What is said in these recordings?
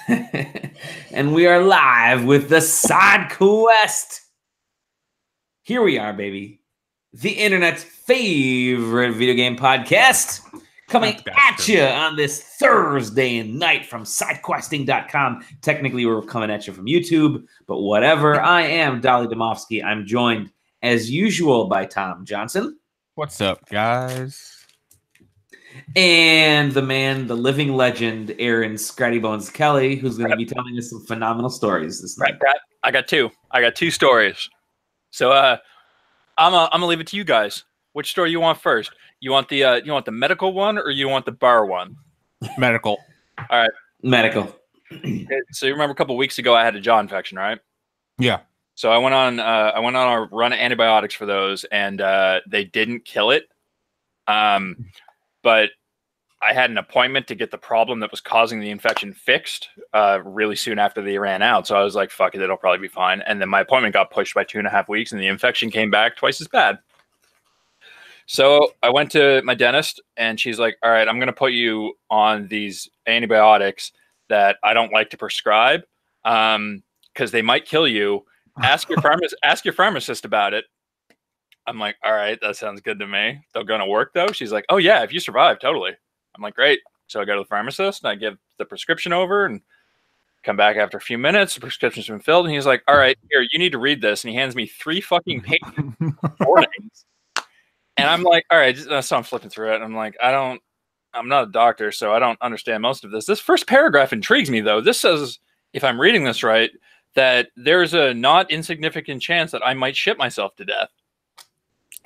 And we are live with the SideQuest. Here we are, baby. The internet's favorite video game podcast. Coming at you on this Thursday night from SideQuesting.com. Technically, we're coming at you from YouTube, but whatever. I am Dolly Domofsky. I'm joined, as usual, by Tom Johnson. What's up, guys? And the man, the living legend, Aaron Scratty Bones Kelly, who's going to be telling us some phenomenal stories this night. I got two. I got two stories. So I'm gonna leave it to you guys. Which story you want first? You want the medical one or you want the bar one? Medical. All right. Medical. So you remember a couple weeks ago I had a jaw infection, right? Yeah. So I went on a run of antibiotics for those, and they didn't kill it. But I had an appointment to get the problem that was causing the infection fixed really soon after they ran out. So I was like, fuck it, it'll probably be fine. And then my appointment got pushed by 2.5 weeks, and the infection came back twice as bad. So I went to my dentist, and she's like, all right, I'm going to put you on these antibiotics that I don't like to prescribe because they might kill you. Ask your pharmacist about it. I'm like, all right, that sounds good to me. They're going to work, though? She's like, oh, yeah, if you survive, totally. I'm like, great. So I go to the pharmacist, and I give the prescription over and come back after a few minutes. The prescription's been filled, and he's like, all right, here, you need to read this. And he hands me 3 fucking pages warnings. And I'm like, all right, so I'm flipping through it. And I'm like, I'm not a doctor, so I don't understand most of this. This first paragraph intrigues me, though. This says, if I'm reading this right, that there's a not insignificant chance that I might shit myself to death.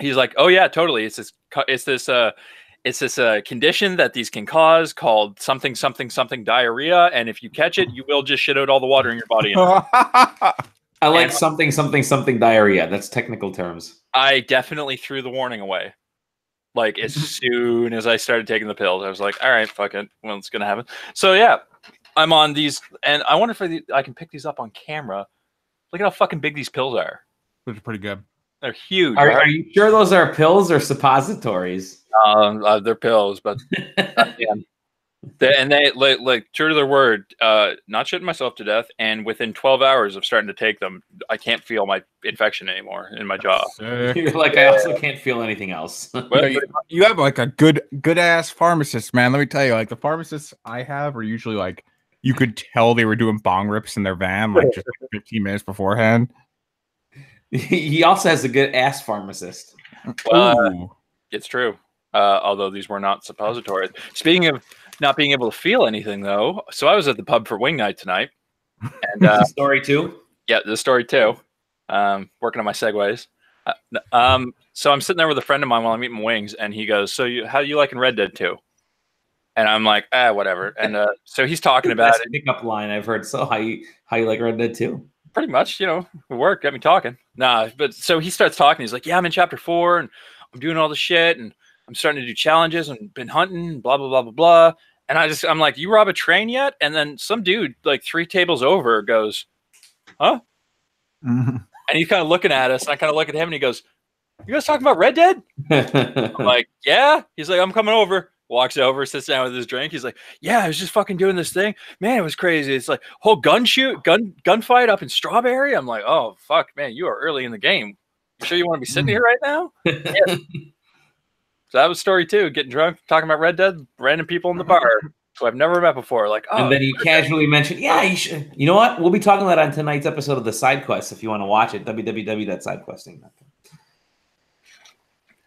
He's like, oh yeah, totally. It's this condition that these can cause called something diarrhea, and if you catch it, you will just shit out all the water in your body. I like something diarrhea. That's technical terms. I definitely threw the warning away. Like as soon as I started taking the pills, I was like, all right, fuck it. Well, it's gonna happen. So yeah, I'm on these, and I wonder if I can pick these up on camera. Look at how fucking big these pills are. Those are pretty good. They're huge. Are you sure those are pills or suppositories? They're pills, but they like true to their word, not shitting myself to death. And within 12 hours of starting to take them, I can't feel my infection anymore in my jaw. You're like, I also can't feel anything else. Well, you have like a good ass pharmacist, man. Let me tell you, like the pharmacists I have are usually like, you could tell they were doing bong rips in their van like just 15 minutes beforehand. He also has a good ass pharmacist. It's true. Although these were not suppositories. Speaking of not being able to feel anything, though, so I was at the pub for wing night tonight. And story 2? Yeah, the story 2. Working on my segues. So I'm sitting there with a friend of mine while I'm eating wings, and he goes, "So how do you liking Red Dead 2?" And I'm like, whatever. And so he's talking about it. Pickup line I've heard. So how you like Red Dead 2? Pretty much, work got me talking. Nah, but so he starts talking. He's like, yeah, I'm in chapter 4 and I'm doing all the shit and I'm starting to do challenges and been hunting and blah, blah, blah, blah, blah. And I'm like, you rob a train yet? And then some dude like 3 tables over goes, huh? Mm-hmm. And he's kind of looking at us. And I kind of look at him and he goes, you guys talking about Red Dead? I'm like, yeah. He's like, I'm coming over. Walks over, sits down with his drink. He's like, yeah, I was just fucking doing this thing. Man, it was crazy. It's like whole gunfight up in Strawberry. I'm like, oh, fuck, man, you are early in the game. You sure you want to be sitting here right now? Yeah. So that was story 2, getting drunk, talking about Red Dead, random people in the bar who I've never met before. Like, oh. And then you casually mentioned, yeah, you should. You know what? We'll be talking about that on tonight's episode of the SideQuest if you want to watch it, www.sidequesting.com.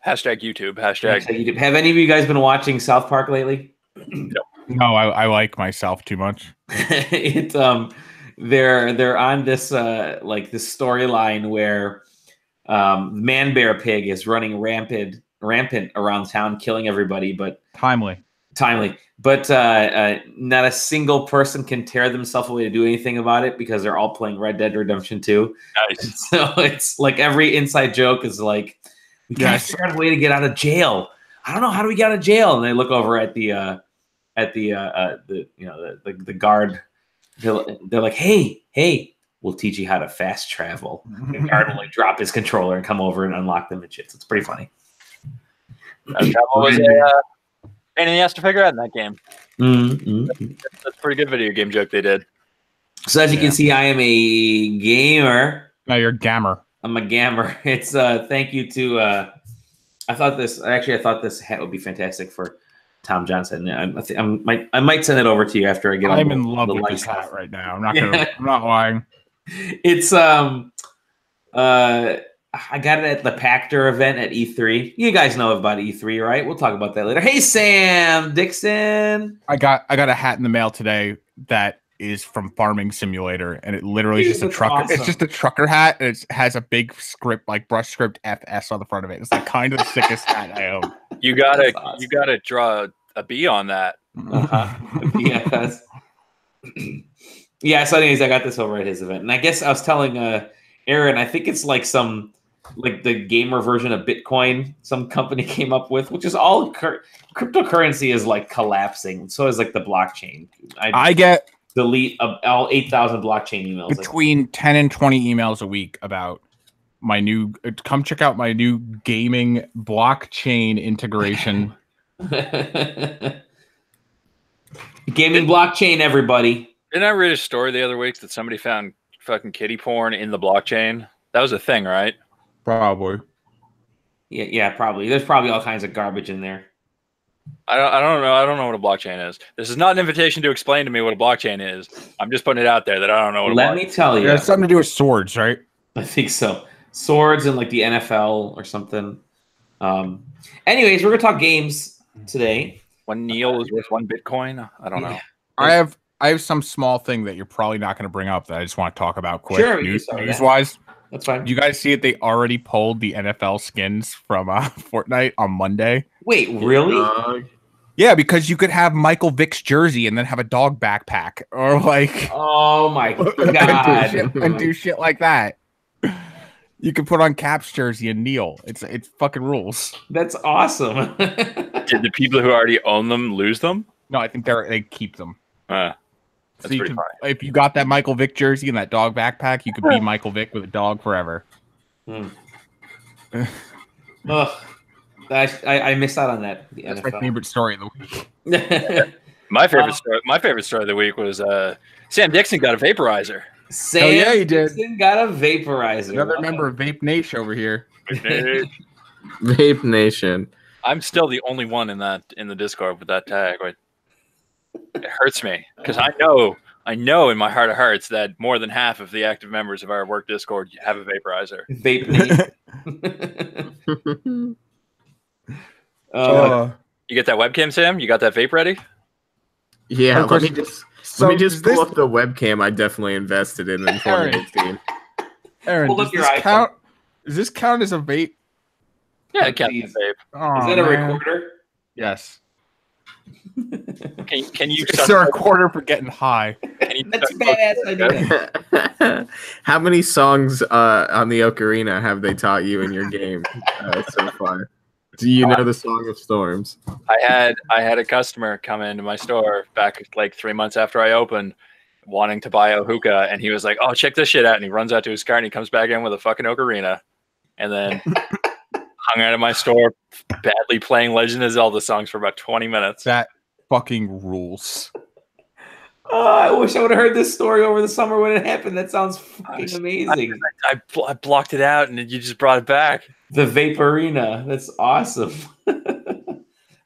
Hashtag YouTube. Hashtag YouTube. Have any of you guys been watching South Park lately? No, I like myself too much. They're on this like this storyline where Man Bear Pig is running rampant around town, killing everybody, but timely. But not a single person can tear themselves away to do anything about it because they're all playing Red Dead Redemption 2. Nice. So it's like every inside joke is like, we gotta figure out a way to get out of jail. I don't know, how do we get out of jail? And they look over at the guard. They're like, hey, we'll teach you how to fast travel. The guard will like drop his controller and come over and unlock them and shit. So it's pretty funny. Fast travel Pain in the ass to figure out in that game. Mm-hmm. That's a pretty good video game joke they did. So as you can see, I am a gamer. No, you're a gammer. I'm a gamer. It's thank you to I thought this hat would be fantastic for Tom Johnson. I might send it over to you after I get. I'm in love with this hat right now. I'm not lying. It's I got it at the Pactor event at E3. You guys know about E3, right? We'll talk about that later. Hey, Sam Dixon. I got a hat in the mail today that is from Farming Simulator, and it literally is just a trucker. Awesome. It's just a trucker hat, and it has a big script, like brush script FS on the front of it. It's like kind of the sickest hat I own. You gotta draw a B on that. Yes. Yeah. So, anyways, I got this over at his event, and I guess I was telling Aaron, I think it's like like the gamer version of Bitcoin some company came up with, which is all cryptocurrency is like collapsing. So is like the blockchain. I get delete all 8,000 blockchain emails. Between 10 and 20 emails a week about my new. Come check out my new gaming blockchain integration. Gaming blockchain, everybody. Didn't I read a story the other week that somebody found fucking kiddie porn in the blockchain? That was a thing, right? Probably. Yeah, probably. There's probably all kinds of garbage in there. I don't know. I don't know what a blockchain is. This is not an invitation to explain to me what a blockchain is. I'm just putting it out there that I don't know what Let me tell you. It has something to do with swords, right? I think so. Swords and like the NFL or something. Anyways, we're gonna talk games today. One Neil is worth 1 Bitcoin. I don't know. I have some small thing that you're probably not going to bring up that I just want to talk about quick. Sure, news-wise. That's fine. You guys see it? They already pulled the NFL skins from Fortnite on Monday. Wait, really? Yeah, because you could have Michael Vick's jersey and then have a dog backpack, or like, oh my god, and do shit like that. You can put on Cap's jersey and kneel. It's fucking rules. That's awesome. Did the people who already own them lose them? No, I think they keep them. That's so if you got that Michael Vick jersey and that dog backpack, you could be Michael Vick with a dog forever. I missed out on that. That's my favorite story of the week. My favorite story of the week was Sam Dixon got a vaporizer. Sam he did. Dixon got a vaporizer. Another member of Vape Nation over here. Vape Nation. I'm still the only one in the Discord with that tag. Right? It hurts me because I know in my heart of hearts that more than half of the active members of our work Discord have a vaporizer. Vape Nation. You get that webcam, Sam? You got that vape ready? Yeah, let me just pull up the webcam I definitely invested in 2018. Aaron, does this count as a vape? Yeah, it counts as a vape. Oh, is that a recorder? Yes. Can you? It's a recorder for getting high. That's a badass idea. How many songs on the ocarina have they taught you in your game so far? Do you know the Song of Storms? I had a customer come into my store back like 3 months after I opened, wanting to buy a hookah, and he was like, "Oh, check this shit out!" And he runs out to his car and he comes back in with a fucking ocarina, and then hung out of my store, badly playing Legend of Zelda songs for about 20 minutes. That fucking rules. I wish I would have heard this story over the summer when it happened. That sounds fucking amazing. I blocked it out, and you just brought it back. The Vaporina. That's awesome. I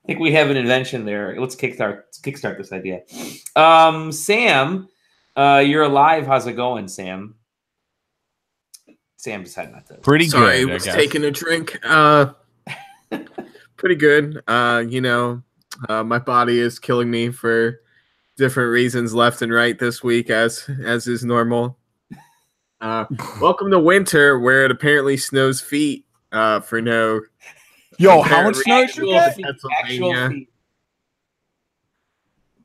think we have an invention there. Let's kickstart this idea. Sam, you're alive. How's it going, Sam? Sam decided not to. Pretty good. Sorry, I was taking a drink. Pretty good. My body is killing me for different reasons left and right this week, as is normal. Welcome to winter, where it apparently snows feet for no. Yo, how much snow did you get? Pennsylvania.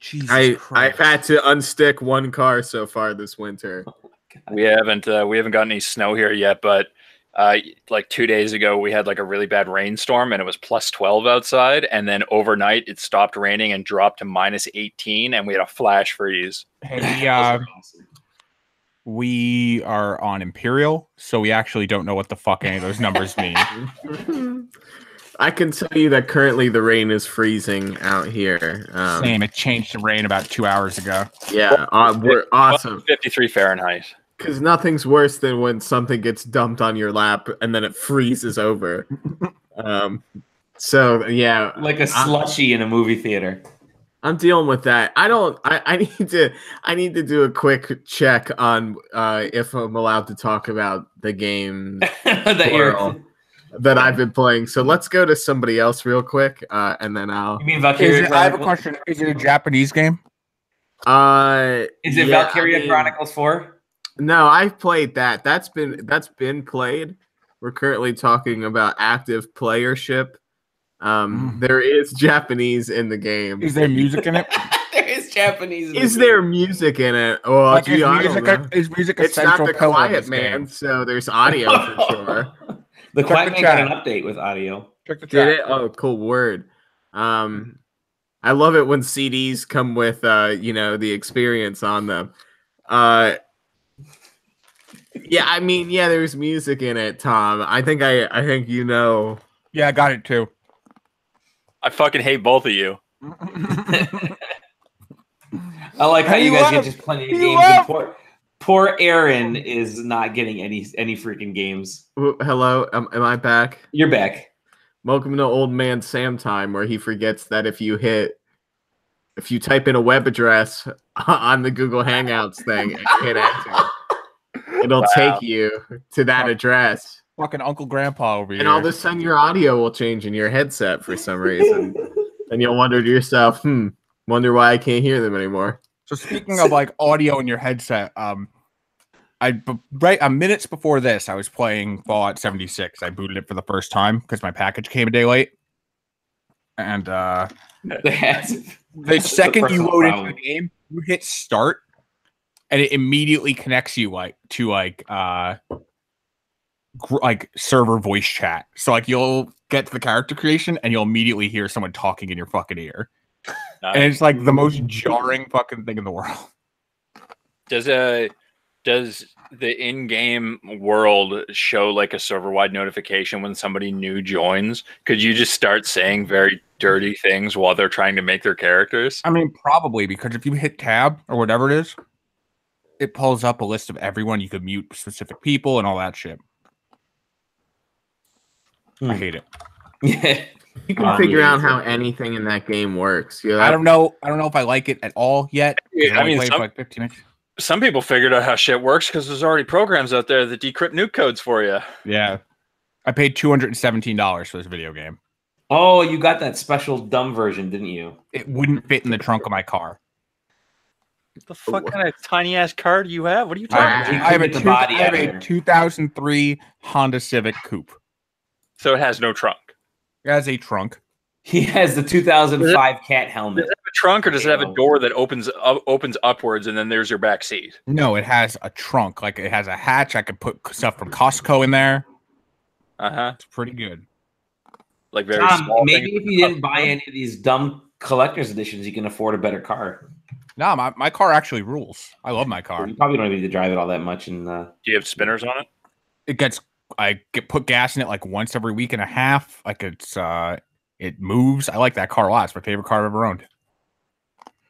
Jesus I've had to unstick one car so far this winter. We haven't gotten any snow here yet, but like 2 days ago we had like a really bad rainstorm and it was plus 12 outside, and then overnight it stopped raining and dropped to minus 18, and we had a flash freeze. Hey, we are on Imperial, so we actually don't know what the fuck any of those numbers mean. I can tell you that currently the rain is freezing out here. Same. It changed to rain about 2 hours ago. Yeah, we're awesome. 53 Fahrenheit. Because nothing's worse than when something gets dumped on your lap and then it freezes over. So yeah, like a slushy in a movie theater. I'm dealing with that. I need to do a quick check on if I'm allowed to talk about the game that I've been playing. So let's go to somebody else real quick, and then I'll. You mean Valkyria? I have a question. Is it a Japanese game? Is it Valkyria Chronicles 4? No, I've played that. That's been played. We're currently talking about active playership. There is Japanese in the game. Is there music in it? There is Japanese. Is there music in it? Well, like, is music a it's central not the pillar Quiet Man, so there's audio for sure. The Quiet Man got an update with audio. Check the chat. Did it? Oh, cool word. I love it when CDs come with the experience on them. Yeah, there's music in it, Tom. I think you know. Yeah, I got it too. I fucking hate both of you. I like how you guys get just plenty of games. And poor Aaron is not getting any freaking games. Hello, am I back? You're back. Welcome to Old Man Sam time, where he forgets that if you type in a web address on the Google Hangouts thing and hit enter, it'll take you to that address. Fucking Uncle Grandpa over here. And all of a sudden your audio will change in your headset for some reason. And you'll wonder to yourself, wonder why I can't hear them anymore. So speaking of like audio in your headset, minutes before this, I was playing Fallout 76. I booted it for the first time because my package came a day late. And the second you load into the game, you hit start, and it immediately connects you to server voice chat. So like you'll get to the character creation and you'll immediately hear someone talking in your fucking ear. And it's like the most jarring fucking thing in the world. Does the in-game world show like a server-wide notification when somebody new joins? Could you just start saying very dirty things while they're trying to make their characters? I mean, probably, because if you hit tab or whatever it is, it pulls up a list of everyone. You could mute specific people and all that shit. I hate it. Yeah. You can figure out how anything in that game works. I don't know if I like it at all yet. I mean, played for like 15 minutes. Some people figured out how shit works because there's already programs out there that decrypt nuke codes for you. Yeah. I paid $217 for this video game. Oh, you got that special dumb version, didn't you? It wouldn't fit in the trunk of my car. What the fuck kind of tiny ass car do you have? What are you talking about? I have a 2003 Honda Civic Coupe. So it has no trunk. It has a trunk. He has the 2005 cat helmet. Does it have a trunk or does it have a door that opens upwards and then there's your back seat? No, it has a trunk. Like it has a hatch. I could put stuff from Costco in there. It's pretty good. Like very small. Maybe if you didn't buy any of these dumb collector's editions, you can afford a better car. No, my car actually rules. I love my car. You probably don't even need to drive it all that much. And do you have spinners on it? I put gas in it like once every week and a half. Like it moves. I like that car a lot. It's my favorite car I've ever owned.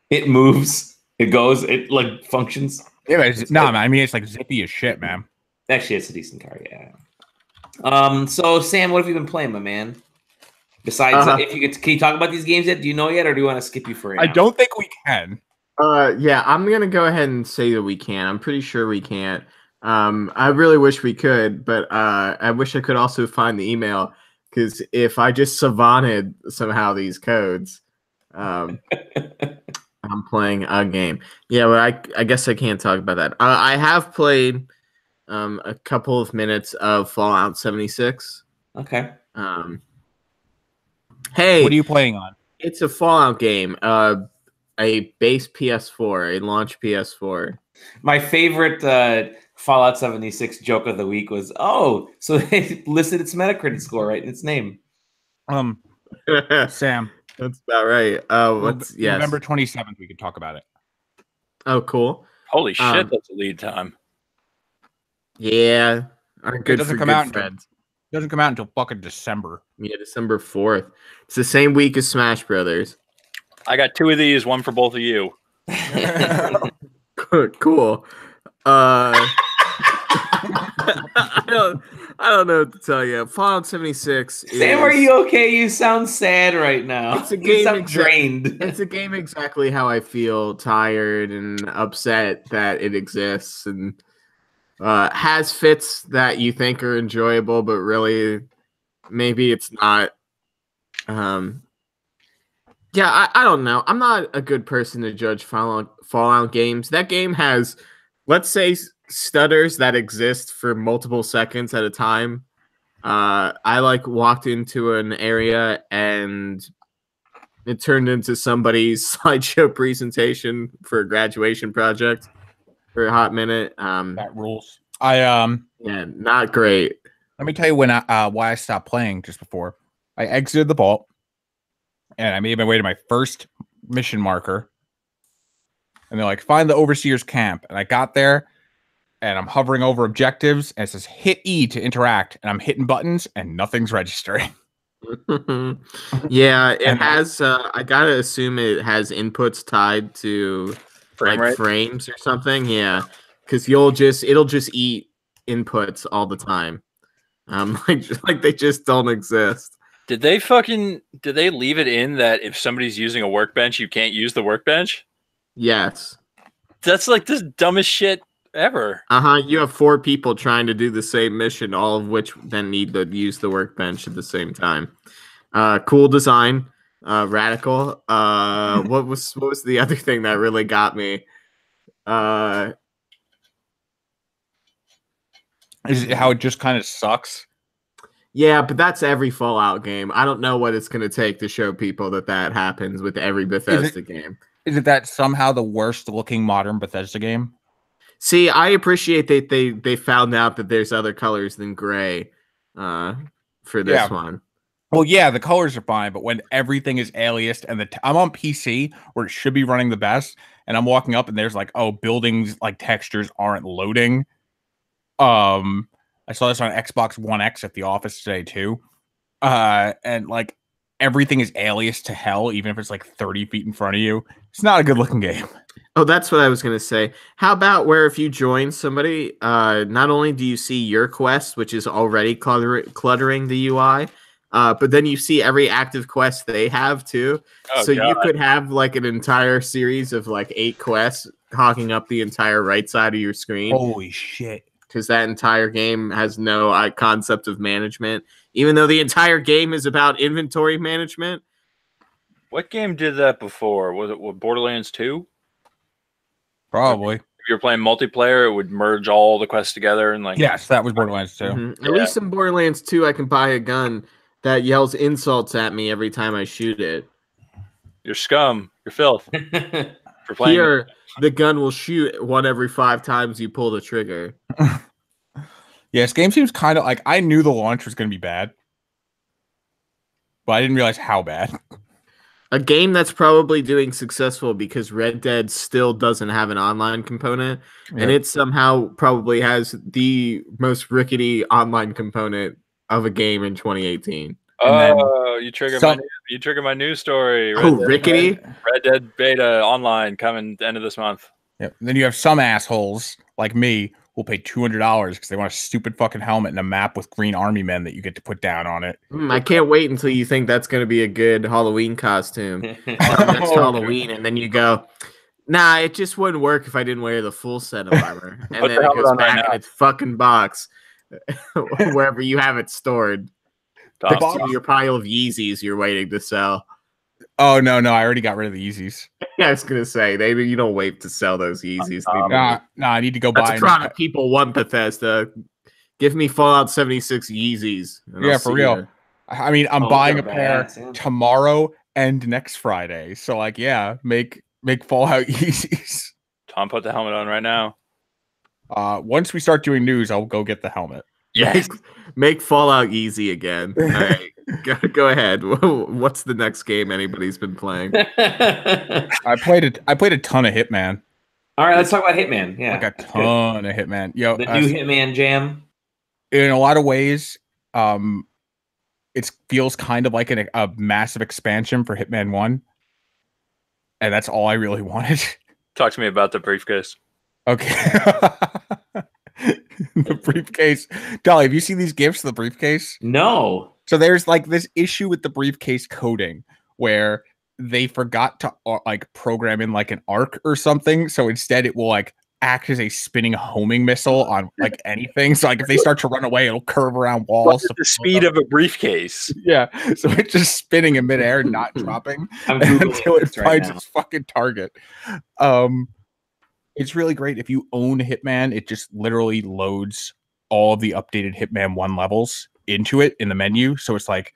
It moves. It goes. It like functions. Yeah, I mean it's like zippy as shit, man. Actually, it's a decent car. Yeah. So Sam, what have you been playing, my man? Besides, can you talk about these games yet? Do you know yet, or do you want to skip you for it? I don't think we can. Yeah, I'm gonna go ahead and say that we can. I'm pretty sure we can't. I really wish we could, but I wish I could also find the email, because if I just savanted somehow these codes, I'm playing a game. Yeah, but I guess I can't talk about that. I have played a couple of minutes of Fallout 76. Okay. Hey, what are you playing on? It's a Fallout game. A base PS4, a launch PS4. My favorite Fallout 76 joke of the week was, so they listed its Metacritic score right in its name. Sam. That's about right. November 27th, we could talk about it. Oh, cool. Holy shit, that's a lead time. Yeah. Our good doesn't for come good out friends. Doesn't come out until fucking December. Yeah, December 4th. It's the same week as Smash Brothers. I got 2 of these, one for both of you. Cool. I don't know what to tell you. Fallout 76 is... Sam, are you okay? You sound sad right now. It's a You game sound drained. It's a game exactly how I feel, tired and upset that it exists, and has fits that you think are enjoyable, but really maybe it's not. Yeah, I don't know. I'm not a good person to judge Fallout games. That game has, let's say, stutters that exist for multiple seconds at a time. I walked into an area and it turned into somebody's slideshow presentation for a graduation project for a hot minute. That rules. Yeah, not great. Let me tell you when why I stopped playing just before. I exited the vault, and I made my way to my first mission marker. And they're like, find the Overseer's camp. And I got there, and I'm hovering over objectives, and it says hit E to interact. And I'm hitting buttons, and nothing's registering. Yeah, it has. I gotta assume it has inputs tied to frames or something. Yeah, because it'll just eat inputs all the time. Like they just don't exist. Did they leave it in that if somebody's using a workbench, you can't use the workbench? Yes. That's like the dumbest shit ever. You have 4 people trying to do the same mission, all of which then need to use the workbench at the same time. Cool design, radical. What was the other thing that really got me? Is it how it just kind of sucks? Yeah, but that's every Fallout game. I don't know what it's going to take to show people that happens with every Bethesda game. Is it that somehow the worst looking modern Bethesda game? See, I appreciate that they found out that there's other colors than gray for this one. Well, yeah, the colors are fine, but when everything is aliased and I'm on PC where it should be running the best, and I'm walking up and there's like, oh, buildings like textures aren't loading. I saw this on Xbox One X at the office today too. And like everything is aliased to hell, even if it's like 30 feet in front of you. It's not a good looking game. Oh, that's what I was going to say. How about where if you join somebody, not only do you see your quest, which is already cluttering the UI, but then you see every active quest they have too. Oh, so God. You could have like an entire series of like 8 quests hogging up the entire right side of your screen. Holy shit. Because that entire game has no concept of management, even though the entire game is about inventory management. What game did that before? Was it Borderlands 2? Probably. If you're playing multiplayer, it would merge all the quests together and like. Yes, that was Borderlands 2. Mm-hmm. At least in Borderlands 2, I can buy a gun that yells insults at me every time I shoot it. You're scum. You're filth. For playing Here, the gun will shoot 1 every 5 times you pull the trigger. Yeah, this game seems kind of like I knew the launch was going to be bad, but I didn't realize how bad. A game that's probably doing successful because Red Dead still doesn't have an online component, and it somehow probably has the most rickety online component of a game in 2018. Oh, you trigger my news story. Rickety? Red Dead beta online coming end of this month. Yep. And then you have some assholes like me will pay $200 because they want a stupid fucking helmet and a map with green army men that you get to put down on it. I can't wait until you think that's going to be a good Halloween costume next Halloween, and then you go, nah, it just wouldn't work if I didn't wear the full set of armor. And then it goes back in its fucking box wherever you have it stored. To your pile of Yeezys you're waiting to sell. Oh, no, I already got rid of the Yeezys. Yeah, I was going to say, maybe you don't wait to sell those Yeezys. Nah, I need to go buy. That's a product people want, Bethesda. Give me Fallout 76 Yeezys. Yeah, for real. I mean, I'm buying a pair tomorrow and next Friday. So, like, yeah, make Fallout Yeezys. Tom, put the helmet on right now. Once we start doing news, I'll go get the helmet. Yes. Make Fallout easy again. All right, go ahead. What's the next game anybody's been playing? I played a ton of Hitman. All right, let's talk about Hitman. Yeah, like a ton of Hitman. Yo, the new Hitman jam. In a lot of ways, it feels kind of like a massive expansion for Hitman 1. And that's all I really wanted. Talk to me about the briefcase. Okay. The briefcase. Dolly, have you seen these gifts of the briefcase? No. So there's like this issue with the briefcase coding where they forgot to like program in like an arc or something. So instead it will like act as a spinning homing missile on like anything. So like if they start to run away, it'll curve around walls. What's the speed of a briefcase? Yeah. So it's just spinning in midair and not dropping until it finds its fucking target. It's really great. If you own Hitman, it just literally loads all of the updated Hitman 1 levels into it in the menu. So it's like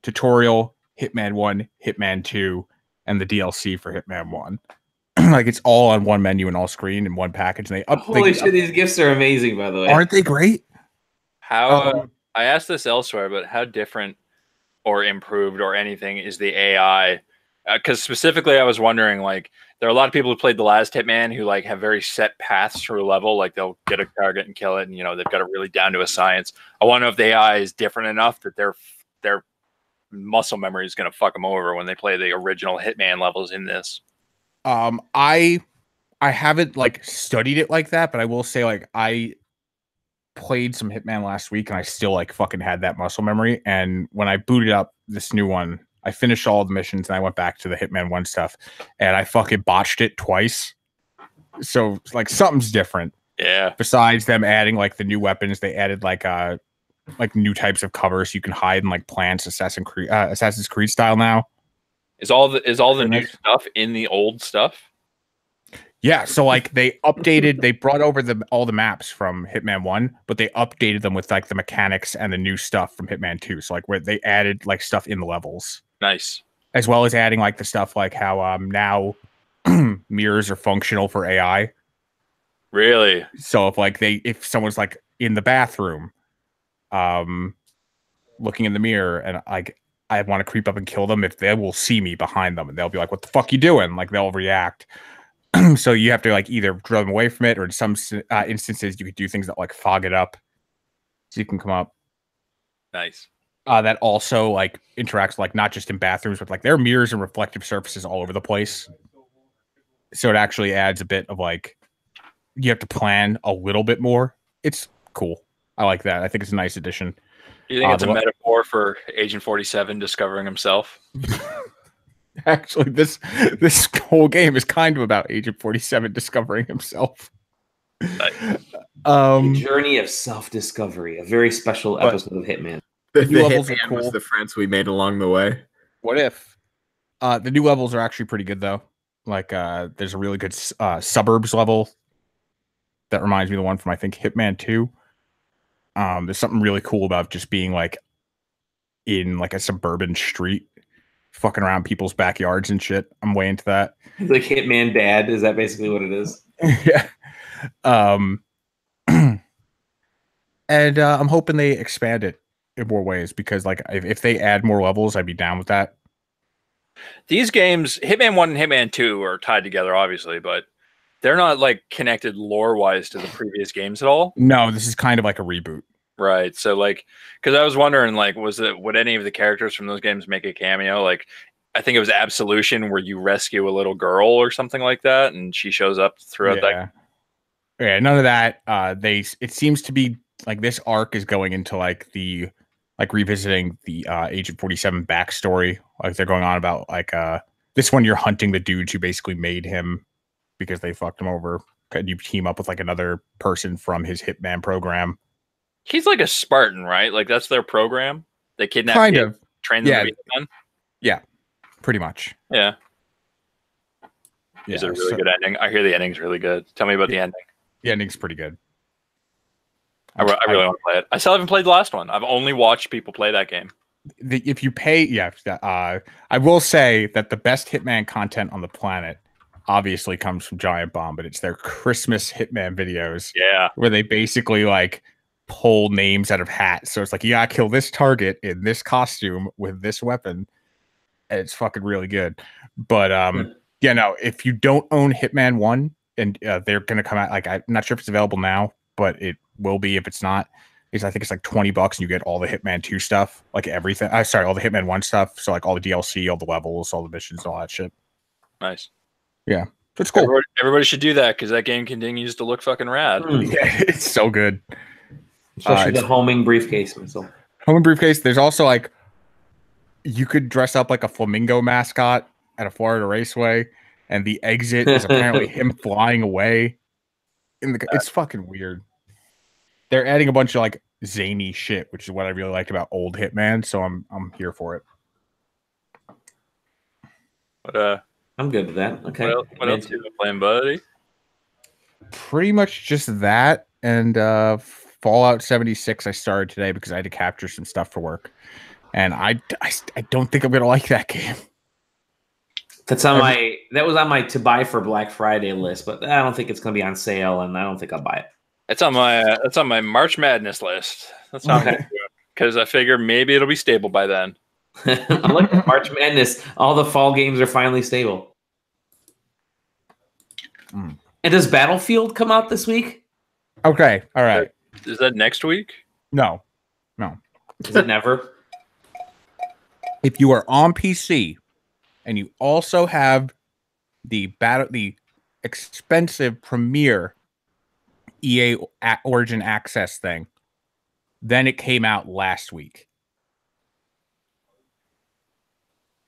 tutorial, Hitman 1, Hitman 2, and the DLC for Hitman 1. Like it's all on one menu and all screen in one package. And Holy shit, these gifts are amazing, by the way. Aren't they great? How I asked this elsewhere, but how different or improved or anything is the AI? Because specifically I was wondering, like, there are a lot of people who played the last Hitman who like have very set paths through a level. Like they'll get a target and kill it, and they've got it really down to a science. I want to know if the AI is different enough that their muscle memory is going to fuck them over when they play the original Hitman levels in this. I haven't like studied it like that, but I will say like I played some Hitman last week and I still like fucking had that muscle memory. And when I booted up this new one, I finished all the missions and I went back to the Hitman 1 stuff and I fucking botched it twice. So like something's different. Yeah. Besides them adding like the new weapons, they added like new types of cover so you can hide in like plants, Assassin's Creed style now. Is all the new stuff in the old stuff? Yeah, so like they brought over all the maps from Hitman 1, but they updated them with like the mechanics and the new stuff from Hitman 2. So like where they added like stuff in the levels. Nice. As well as adding like the stuff like how now mirrors are functional for AI. Really? So if someone's like in the bathroom, looking in the mirror and like I want to creep up and kill them, if they will see me behind them and they'll be like, "What the fuck you doing?" Like they'll react. So you have to like either draw them away from it, or in some instances you could do things that like fog it up, so you can come up. Nice. That also like interacts like not just in bathrooms, but like there are mirrors and reflective surfaces all over the place. So it actually adds a bit of like you have to plan a little bit more. It's cool. I like that. I think it's a nice addition. You think it's a metaphor for Agent 47 discovering himself? Actually, this whole game is kind of about Agent 47 discovering himself. Nice. Journey of self-discovery, a very special episode of Hitman. The new levels are cool. Was the friends we made along the way. What if? The new levels are actually pretty good though. Like there's a really good suburbs level that reminds me of the one from I think Hitman 2. There's something really cool about just being like in like a suburban street, fucking around people's backyards and shit. I'm way into that. It's like Hitman Dad. Is that basically what it is? Yeah. And I'm hoping they expand it in more ways because like if they add more levels, I'd be down with that. These games, Hitman 1 and Hitman 2 are tied together, obviously, but they're not like connected lore-wise to the previous games at all. No, this is kind of like a reboot. Right. So like, because I was wondering, like, would any of the characters from those games make a cameo? Like, I think it was Absolution where you rescue a little girl or something like that, and she shows up throughout that. Yeah, none of that. It seems to be like this arc is going into like revisiting the Agent 47 backstory. Like they're going on about like this one you're hunting the dudes who basically made him because they fucked him over. And you team up with like another person from his Hitman program. He's like a Spartan, right? Like that's their program. They kidnap kind kids, of train them to be Hitman. Yeah, pretty much. Yeah. Is it a really good ending? I hear the ending's really good. Tell me about the ending. The ending's pretty good. I really want to play it. I still haven't played the last one. I've only watched people play that game. If you pay, I will say that the best Hitman content on the planet obviously comes from Giant Bomb, but it's their Christmas Hitman videos. Yeah. Where they basically like pull names out of hats. So it's like, you gotta kill this target in this costume with this weapon. And it's fucking really good. But yeah, no, if you don't own Hitman 1 and they're gonna come out, like I'm not sure if it's available now, but it will be if it's not. is I think it's like $20 and you get all the Hitman 2 stuff, like everything. Sorry, all the Hitman 1 stuff. So like all the DLC, all the levels, all the missions, all that shit. Nice. Yeah. So it's cool. Everybody should do that because that game continues to look fucking rad. Yeah, it's so good. Especially the homing briefcase missile. Homing briefcase. There's also like you could dress up like a flamingo mascot at a Florida raceway, and the exit is apparently him flying away. It's fucking weird. They're adding a bunch of like zany shit, which is what I really liked about old Hitman. So I'm here for it. But I'm good with that. Okay. What else you been playing, buddy? Pretty much just that and Fallout 76 I started today because I had to capture some stuff for work. And I don't think I'm gonna like that game. That was on my to buy for Black Friday list, but I don't think it's gonna be on sale, and I don't think I'll buy it. It's on my March Madness list. That's not because I figure maybe it'll be stable by then. I like March Madness. All the fall games are finally stable. And does Battlefield come out this week? Okay, all right. Is that next week? No. Is it never? If you are on PC and you also have the expensive Premier EA Origin Access thing, then it came out last week.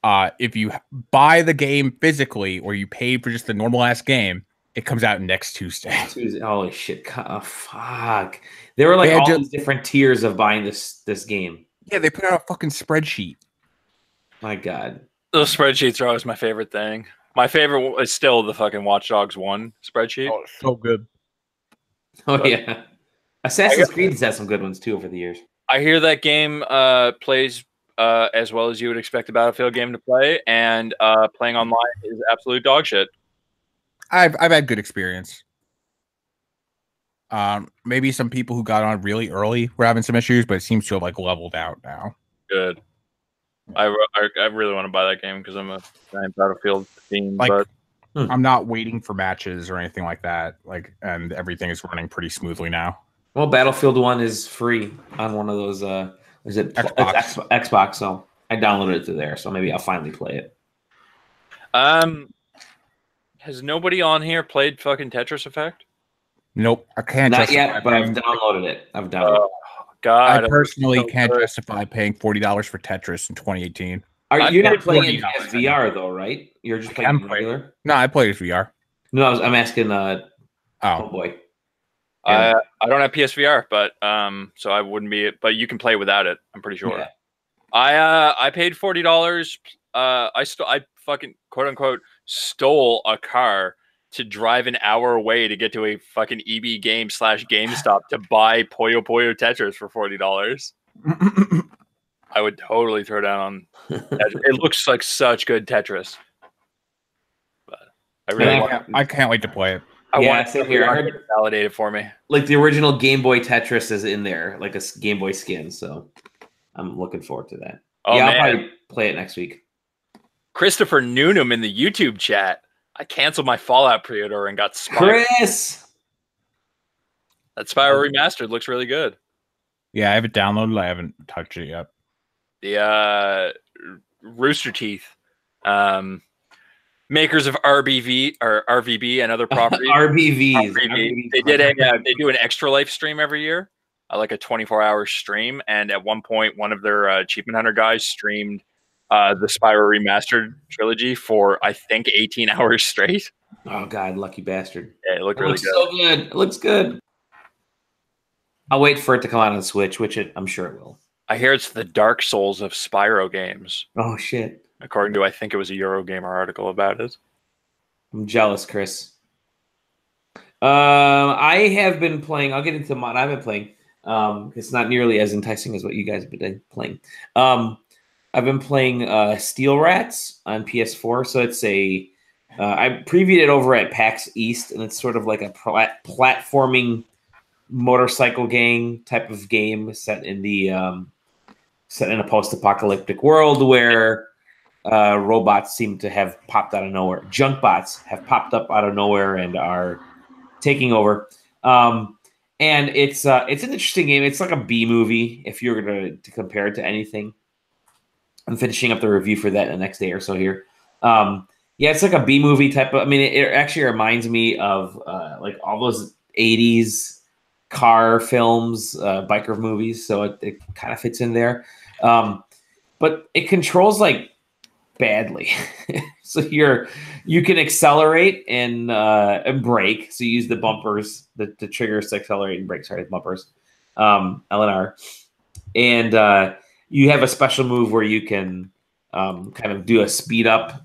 If you buy the game physically or you paid for just the normal ass game, it comes out next Tuesday. Holy shit! Oh, fuck! There were like all these different tiers of buying this game. Yeah, they put out a fucking spreadsheet. My God, those spreadsheets are always my favorite thing. My favorite is still the fucking Watch Dogs 1 spreadsheet. Oh, so good. Oh yeah, Assassin's Creed has had some good ones too over the years. I hear that game plays as well as you would expect a Battlefield game to play, and playing online is absolute dog shit. I've had good experience. Maybe some people who got on really early were having some issues, but it seems to have like leveled out now. Good. I really want to buy that game because I'm a giant Battlefield fiend. Like, but I'm not waiting for matches or anything like that. Like, and everything is running pretty smoothly now. Well, Battlefield 1 is free on one of those. Is it Xbox? So I downloaded it through there. So maybe I'll finally play it. Has nobody on here played fucking Tetris Effect? Nope, I can't. Not yet, but I've downloaded it. God, I personally can't justify paying $40 for Tetris in 2018. You're not playing in VR though, right? You're just playing regular. No, I played it VR. No, I'm asking. Oh boy. I don't have PSVR, but so I wouldn't be. But you can play without it. I'm pretty sure. Yeah. I paid $40. I fucking quote unquote stole a car to drive an hour away to get to a fucking EB game / GameStop to buy Puyo Puyo Tetris for $40. I would totally throw down on Tetris. It looks like such good Tetris. But I can't wait to play it. I want to here. I heard it validated for me. Like the original Game Boy Tetris is in there, like a Game Boy skin. So I'm looking forward to that. Oh, yeah, man. I'll probably play it next week. Christopher Noonan in the YouTube chat. I canceled my Fallout pre-order and got Spyro. Chris! That Spyro Remastered looks really good. Yeah, I have it downloaded. I haven't touched it yet. The Rooster Teeth, makers of RBV or RVB and other properties. RBVs. They do an Extra Life stream every year, like a 24-hour stream. And at one point, one of their Achievement Hunter guys streamed the Spyro Remastered trilogy for, I think, 18 hours straight. Oh, God, lucky bastard. Yeah, it looked really good. So good. It looks good. I'll wait for it to come out on Switch, which I'm sure it will. I hear it's the Dark Souls of Spyro games. Oh, shit. According to, I think it was a Eurogamer article about it. I'm jealous, Chris. I have been playing. I'll get into mod. I've been playing. It's not nearly as enticing as what you guys have been playing. I've been playing Steel Rats on PS4. So it's I previewed it over at PAX East, and it's sort of like a platforming motorcycle gang type of game set in a post-apocalyptic world where robots seem to have popped out of nowhere. Junk bots have popped up out of nowhere and are taking over. And it's an interesting game. It's like a B movie if you're gonna to compare it to anything. I'm finishing up the review for that the next day or so here. Yeah, it's like a B movie type of. I mean, it actually reminds me of like all those '80s car films, biker movies. So it kind of fits in there. But it controls like badly. So you can accelerate and brake. So you use the bumpers, the triggers to accelerate and brake. Sorry, bumpers, L and R, and you have a special move where you can kind of do a speed up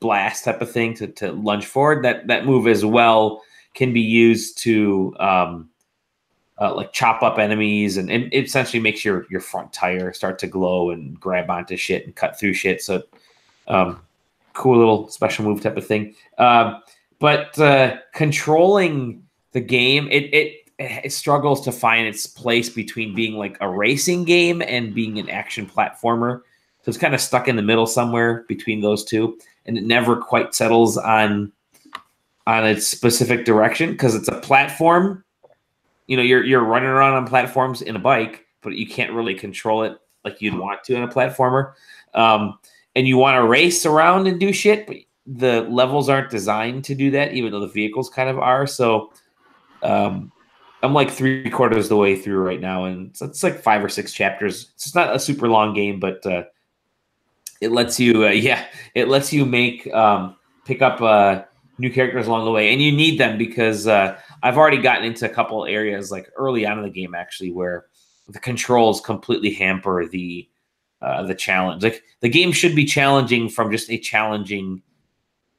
blast type of thing to lunge forward. That move as well can be used to like chop up enemies, and it essentially makes your front tire start to glow and grab onto shit and cut through shit. So cool little special move type of thing. But controlling the game, it struggles to find its place between being like a racing game and being an action platformer. So it's kind of stuck in the middle somewhere between those two, and it never quite settles on its specific direction because it's a platform. You know, you're running around on platforms in a bike, but you can't really control it like you'd want to in a platformer. And you want to race around and do shit, but the levels aren't designed to do that, even though the vehicles kind of are. So I'm like 3/4 of the way through right now, and it's like 5 or 6 chapters. It's not a super long game, but it lets you, it lets you make pick up new characters along the way, and you need them because I've already gotten into a couple areas like early on in the game actually where the controls completely hamper the challenge. Like the game should be challenging from just a challenging,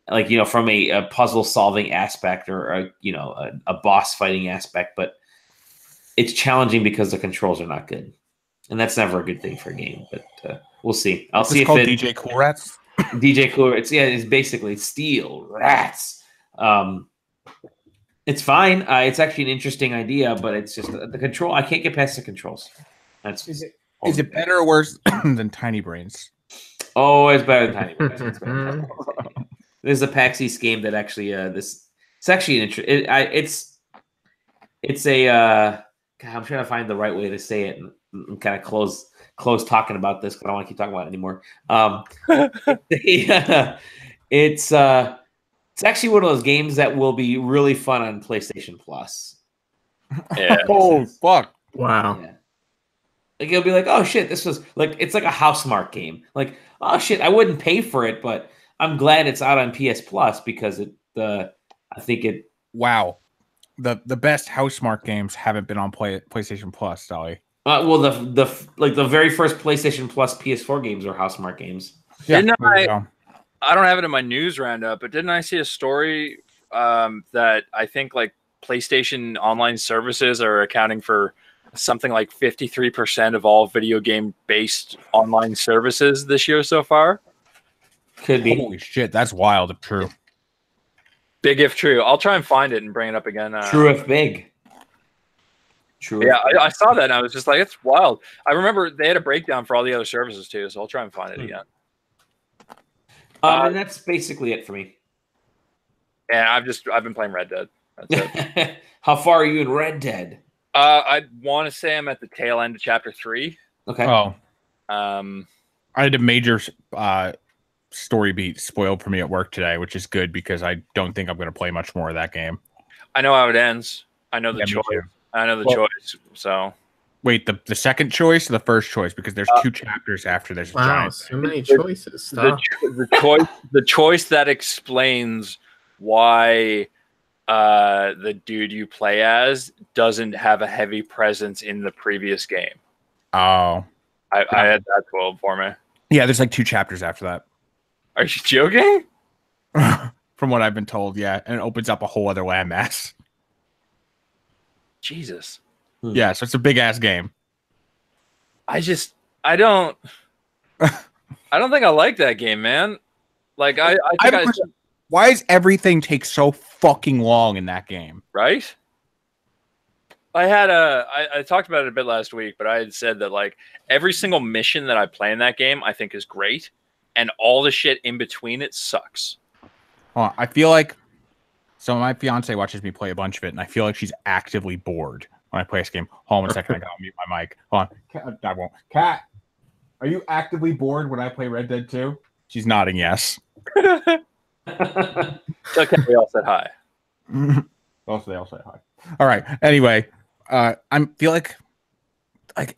like, you know, from a puzzle solving aspect or a boss fighting aspect, but it's challenging because the controls are not good, and that's never a good thing for a game. But we'll see. I'll see if called it DJ Cool Rats. DJ Cool. It's basically Steel Rats. It's fine. It's actually an interesting idea, but it's just the control. I can't get past the controls. Is it better or worse than Tiny Brains? Oh, it's better than Tiny Brains. It's better than Tiny Brains. There's a PAX East game that actually it's actually an it's a God, I'm trying to find the right way to say it and kind of close talking about this because I don't want to keep talking about it anymore. It's actually one of those games that will be really fun on PlayStation Plus. Yeah. Oh fuck! Wow. Yeah. Like it'll be like, oh shit, this was like it's like a Housemarque game. Like, oh shit, I wouldn't pay for it, but I'm glad it's out on PS Plus because I think it. Wow, the best Housemarque games haven't been on PlayStation Plus, Dolly. Well, the very first PlayStation Plus PS4 games are Housemarque games. Yeah, I don't have it in my news roundup, but didn't I see a story that I think like PlayStation online services are accounting for something like 53% of all video game based online services this year so far? Could be. Holy shit, that's wild if true. Big if true. I'll try and find it and bring it up again. True if big. True. Yeah, I saw that and I was just like, it's wild. I remember they had a breakdown for all the other services too, so I'll try and find it again. And that's basically it for me. And I've been playing Red Dead. That's it. How far are you in Red Dead? I want to say I'm at the tail end of chapter 3. Okay. Oh. I had a major story beat spoiled for me at work today, which is good because I don't think I'm going to play much more of that game. I know how it ends. I know the choice. I know the choice. So wait, the second choice or the first choice? Because there's 2 chapters after there's a giant. So many choices. The choice that explains why the dude you play as doesn't have a heavy presence in the previous game. Oh, I had that 12 for me. Yeah, there's like 2 chapters after that. Are you joking? From what I've been told, yeah, and it opens up a whole other landmass. Jesus. Yeah, so it's a big ass game. I don't think I like that game, man. Like why does everything take so fucking long in that game? Right? I talked about it a bit last week, but I had said that like every single mission that I play in that game I think is great, and all the shit in between it sucks. I feel like So my fiance watches me play a bunch of it, and I feel like she's actively bored when I play this game. Hold on 1 second, I gotta mute my mic. Hold on. Cat, I won't. Cat, are you actively bored when I play Red Dead 2? She's nodding yes. It's okay, we all said hi. Also, they all say hi. All right. Anyway, I feel like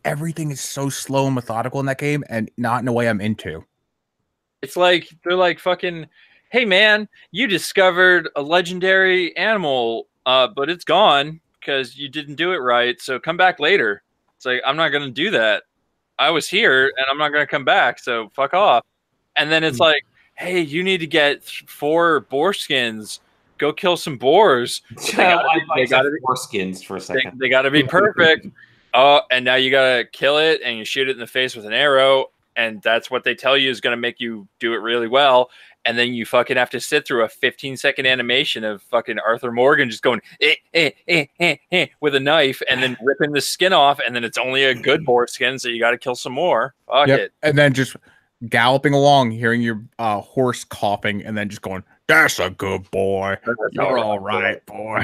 everything is so slow and methodical in that game, and not in a way I'm into. It's like they're like fucking, hey man, you discovered a legendary animal, but it's gone because you didn't do it right. So come back later. It's like, I'm not gonna do that. I was here and I'm not gonna come back. So fuck off. And then it's like, hey, you need to get 4 boar skins. Go kill some boars. They gotta be boar skins for a second. They gotta be perfect. Oh, and now you gotta kill it and you shoot it in the face with an arrow. And that's what they tell you is going to make you do it really well. And then you fucking have to sit through a 15-second animation of fucking Arthur Morgan just going with a knife and then ripping the skin off. And then it's only a good boar skin, so you got to kill some more. Fuck it. And then just galloping along, hearing your horse coughing, and then just going, "That's a good boy. You're all right, boy.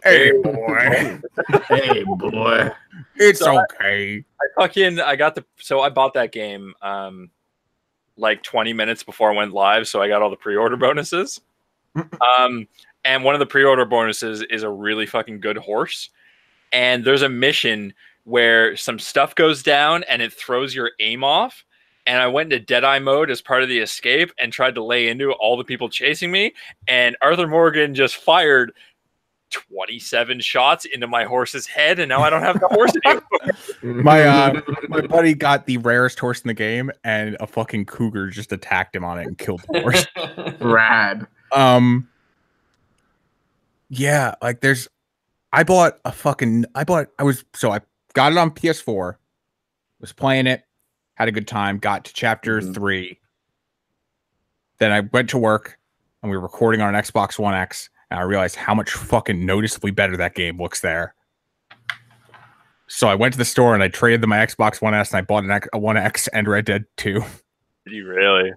Hey, boy. Hey, boy. It's okay." I bought that game like 20 minutes before I went live, so I got all the pre-order bonuses. And one of the pre-order bonuses is a really fucking good horse. And there's a mission where some stuff goes down and it throws your aim off. And I went into Deadeye mode as part of the escape and tried to lay into all the people chasing me. And Arthur Morgan just fired 27 shots into my horse's head, and now I don't have the horse anymore. My buddy got the rarest horse in the game, and a fucking cougar just attacked him on it and killed the horse. Rad. Yeah, like I got it on PS4, was playing it, had a good time, got to chapter 3. Then I went to work, and we were recording on an Xbox One X. And I realized how much fucking noticeably better that game looks there. So I went to the store and I traded my Xbox One S and I bought a One X and Red Dead 2. Did you really?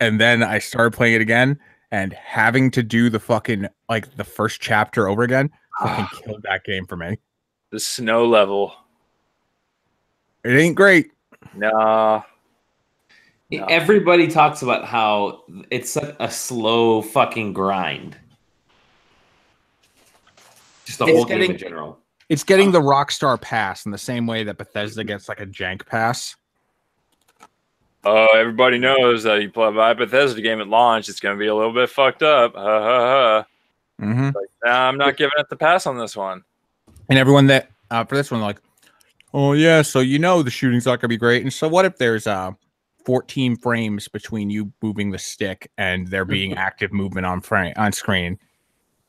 And then I started playing it again, and having to do the fucking, like, the first chapter over again fucking killed that game for me. The snow level. It ain't great. Nah. No. Everybody talks about how it's a slow fucking grind. Just the whole game in general. It's getting the Rockstar pass in the same way that Bethesda gets like a jank pass. Oh, everybody knows that you play a Bethesda game at launch, it's going to be a little bit fucked up. Like, nah, I'm not giving it the pass on this one. And everyone that for this one, like, oh yeah, so the shooting's not going to be great. And so what if there's 14 frames between you moving the stick and there being active movement on screen?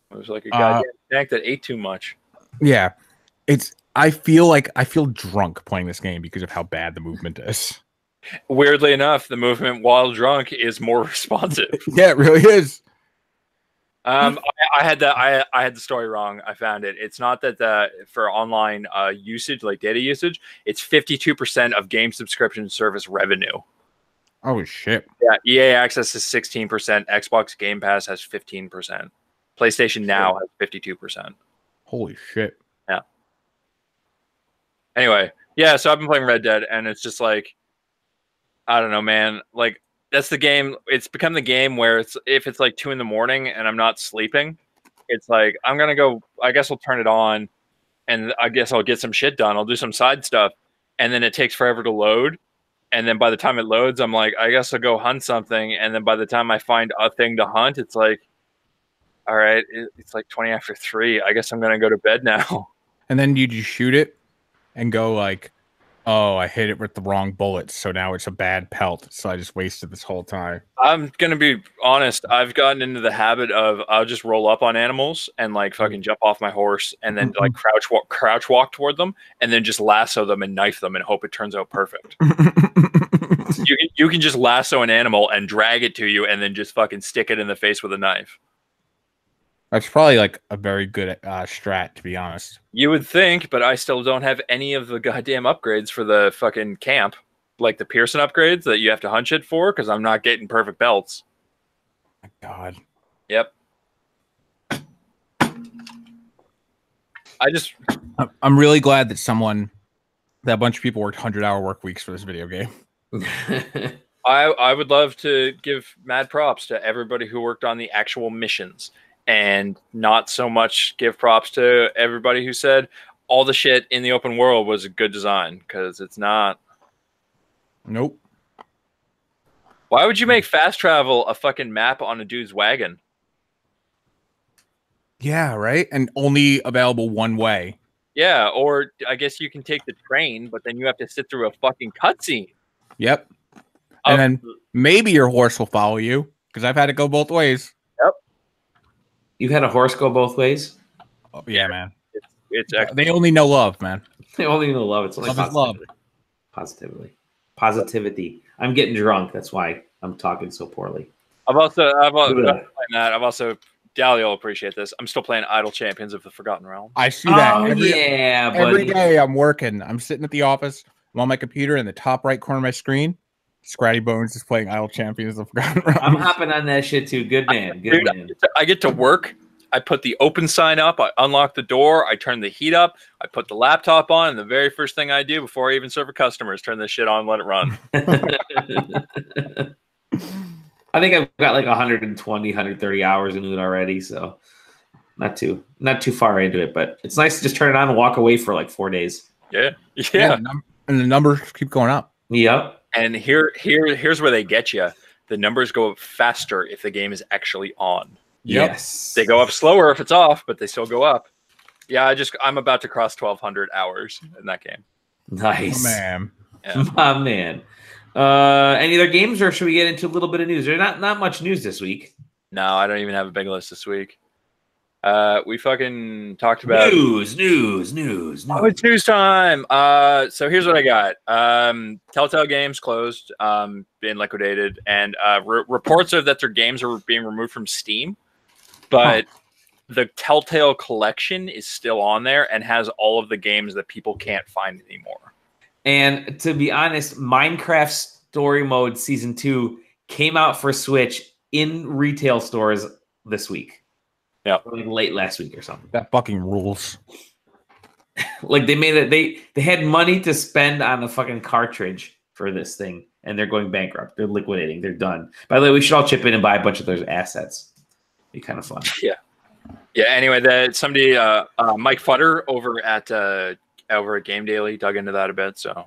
It was like a goddamn tank that ate too much. Yeah, I feel drunk playing this game because of how bad the movement is. Weirdly enough, the movement while drunk is more responsive. Yeah, it really is. I had the story wrong. I found it. It's not that for online usage, like data usage, it's 52% of game subscription service revenue. Oh shit! Yeah, EA Access is 16%. Xbox Game Pass has 15%. PlayStation Now has 52%. Holy shit! Yeah. Anyway, yeah. So I've been playing Red Dead, and it's just like, I don't know, man. Like, that's the game. It's become the game where if it's like 2 a.m. and I'm not sleeping, it's like I'm gonna go. I guess I'll turn it on, and I guess I'll get some shit done. I'll do some side stuff, and then it takes forever to load. And then by the time it loads, I'm like, I guess I'll go hunt something. And then by the time I find a thing to hunt, it's like, all right, it's like 20 after 3. I guess I'm going to go to bed now. And then you just shoot it and go like, oh, I hit it with the wrong bullets. So now it's a bad pelt. So I just wasted this whole time. I'm going to be honest. I've gotten into the habit of I'll just roll up on animals and like fucking jump off my horse and then like crouch walk toward them and then just lasso them and knife them and hope it turns out perfect. You can just lasso an animal and drag it to you and then just fucking stick it in the face with a knife. That's probably like a very good strat, to be honest. You would think, but I still don't have any of the goddamn upgrades for the fucking camp. Like the Pearson upgrades that you have to hunt shit for because I'm not getting perfect belts. My God. Yep. I'm really glad that a bunch of people worked 100-hour work weeks for this video game. I would love to give mad props to everybody who worked on the actual missions, and not so much give props to everybody who said all the shit in the open world was a good design, because it's not. Nope. Why would you make fast travel a fucking map on a dude's wagon? Yeah, right? And only available one way. Yeah, or I guess you can take the train, but then you have to sit through a fucking cutscene. Yep. And then maybe your horse will follow you, because I've had it go both ways. Yep. You had a horse go both ways? Oh, yeah, man. It's they only know love, man. They only know love. It's only love is love. Positivity. I'm getting drunk. That's why I'm talking so poorly. I've also Dally will appreciate this. I'm still playing Idle Champions of the Forgotten Realm. I see that. Oh, every day I'm working. I'm sitting at the office. I'm on my computer in the top right corner of my screen. Scratty Bones is playing Idle Champions of the Forgotten Realm. I'm hopping on that shit too. Good man. Good man. I get to work. I put the open sign up. I unlock the door. I turn the heat up. I put the laptop on. And the very first thing I do before I even serve a customer is turn this shit on and let it run. I think I've got like 120, 130 hours into it already. So not too far into it. But it's nice to just turn it on and walk away for like 4 days. Yeah. And the numbers keep going up. Yep. And here's where they get you. The numbers go up faster if the game is actually on. Yep. Yes. They go up slower if it's off, but they still go up. Yeah, I'm about to cross 1,200 hours in that game. Nice. Oh, man. Yeah. My man. Any other games, or should we get into a little bit of news? There's not much news this week. No, I don't even have a big list this week. We fucking talked about news. Oh, it's news time. So here's what I got. Telltale Games closed, being liquidated, and reports are that their games are being removed from Steam, but the Telltale collection is still on there and has all of the games that people can't find anymore. And to be honest, Minecraft Story Mode Season 2 came out for Switch in retail stores this week. Yeah, like late last week or something. That fucking rules. Like they made it. They had money to spend on a fucking cartridge for this thing, and they're going bankrupt. They're liquidating. They're done. By the way, we should all chip in and buy a bunch of those assets. Be kind of fun. Yeah. Anyway, Mike Futter over at Game Daily dug into that a bit. So,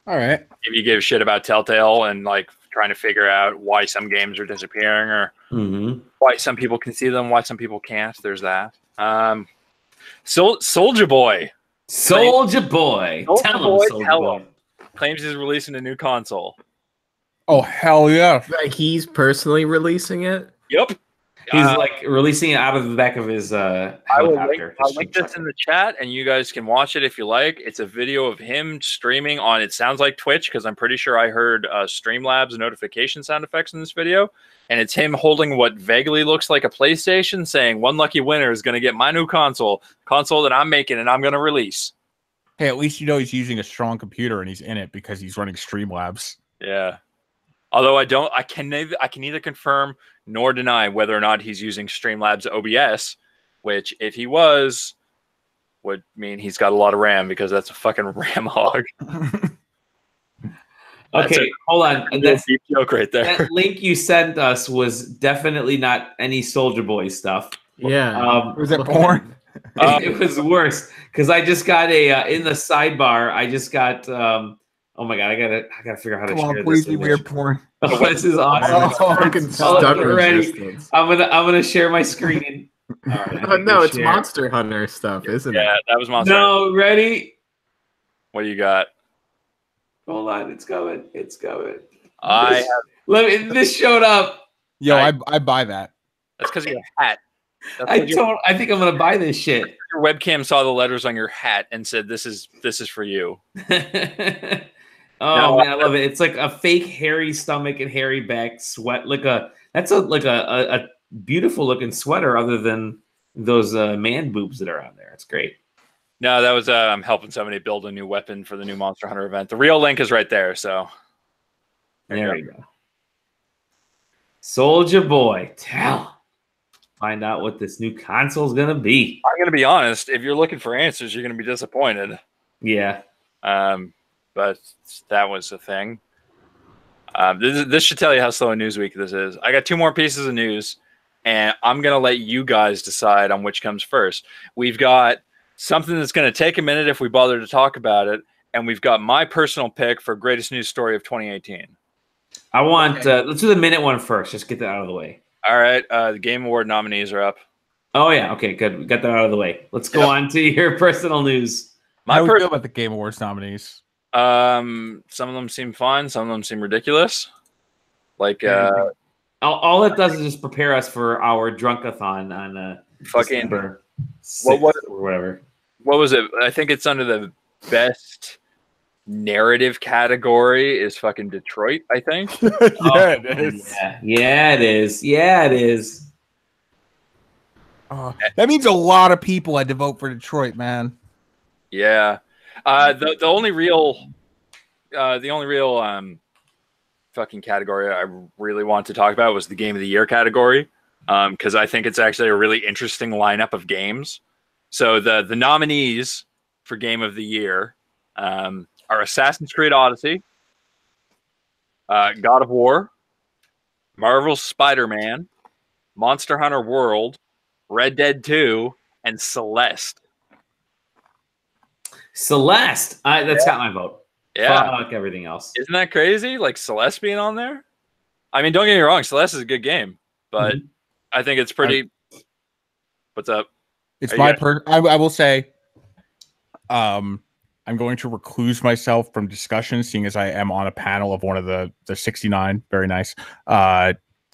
all right. If you give a shit about Telltale and like trying to figure out why some games are disappearing or why some people can see them, why some people can't, there's that. Soulja Boy. Tell him. Claims he's releasing a new console. Oh, hell yeah. Like he's personally releasing it? Yep. He's like releasing it out of the back of his helicopter. I'll link this in the chat, and you guys can watch it if you like. It's a video of him streaming on, it sounds like Twitch, because I'm pretty sure I heard Streamlabs notification sound effects in this video. And it's him holding what vaguely looks like a PlayStation, saying, "One lucky winner is going to get my new console that I'm making and I'm going to release." Hey, at least you know he's using a strong computer and he's in it because he's running Streamlabs. Yeah. Although I can neither confirm nor deny whether or not he's using Streamlabs OBS, which if he was, would mean he's got a lot of RAM because that's a fucking RAM hog. Okay, hold on. That's a deep joke right there. That link you sent us was definitely not any Soulja Boy stuff. Yeah. Was it porn? It was worse because I just got in the sidebar. I just got. Oh my god! I gotta figure out how to share this. Please leave weird porn. Oh, this is awesome. Ready. I'm gonna share my screen. Right, no, it's Monster Hunter stuff, isn't it? Yeah, that was Monster Hunter. No, ready? What do you got? Hold on, it's coming. It's coming. This showed up. Yo, I buy that. That's because of your hat. I think I'm gonna buy this shit. Your webcam saw the letters on your hat and said, "This is for you." Man, I love it. It's like a fake hairy stomach and hairy back sweat. That's a beautiful looking sweater, other than those man boobs that are on there. It's great. No, that was I'm helping somebody build a new weapon for the new Monster Hunter event. The real link is right there. So there you go. Soulja Boy, tell. find out what this new console is gonna be. I'm gonna be honest. If you're looking for answers, you're gonna be disappointed. Yeah. But that was the thing. This should tell you how slow a news week this is. I got 2 more pieces of news, and I'm gonna let you guys decide on which comes first. We've got something that's gonna take a minute if we bother to talk about it, and we've got my personal pick for greatest news story of 2018. I want let's do the minute one first. Just get that out of the way. All right, the Game Award nominees are up. Oh yeah, okay, good. We got that out of the way. Let's go on to your personal news. How do we feel about the Game Awards nominees? Some of them seem fine. Some of them seem ridiculous. Like all it does is just prepare us for our drunkathon on fucking December 6th or whatever. What was it? I think it's under the best narrative category is fucking Detroit, I think. It is. Yeah, it is. Yeah, it is. That means a lot of people had to vote for Detroit, man. Yeah. The only real fucking category I really want to talk about was the Game of the Year category, because I think it's actually a really interesting lineup of games. So the nominees for Game of the Year are Assassin's Creed Odyssey, God of War, Marvel's Spider-Man, Monster Hunter World, Red Dead 2, and Celeste. Celeste. That's got my vote. Yeah. Fuck everything else. Isn't that crazy? Like Celeste being on there? I mean, don't get me wrong. Celeste is a good game, but I think it's pretty. What's up? It's my I will say, I'm going to recluse myself from discussion, seeing as I am on a panel of one of the 69 very nice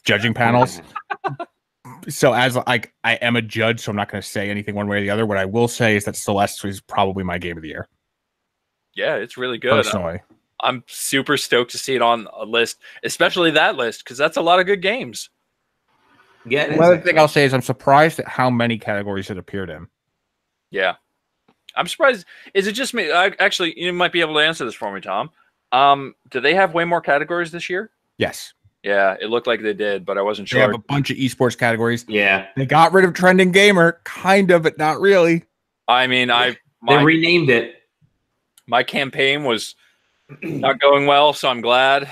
judging panels. So as I am a judge, so I'm not going to say anything one way or the other. What I will say is that Celeste is probably my game of the year. Yeah, it's really good. Personally, I'm super stoked to see it on a list, especially that list, because that's a lot of good games. Yeah. Another thing I'll say is I'm surprised at how many categories it appeared in. Yeah, I'm surprised. Is it just me? Actually, you might be able to answer this for me, Tom. Do they have way more categories this year? Yes. Yeah, it looked like they did, but I wasn't sure. They have a bunch of esports categories. Yeah. They got rid of Trending Gamer, kind of, but not really. I mean, they renamed it. My campaign was not going well, so I'm glad.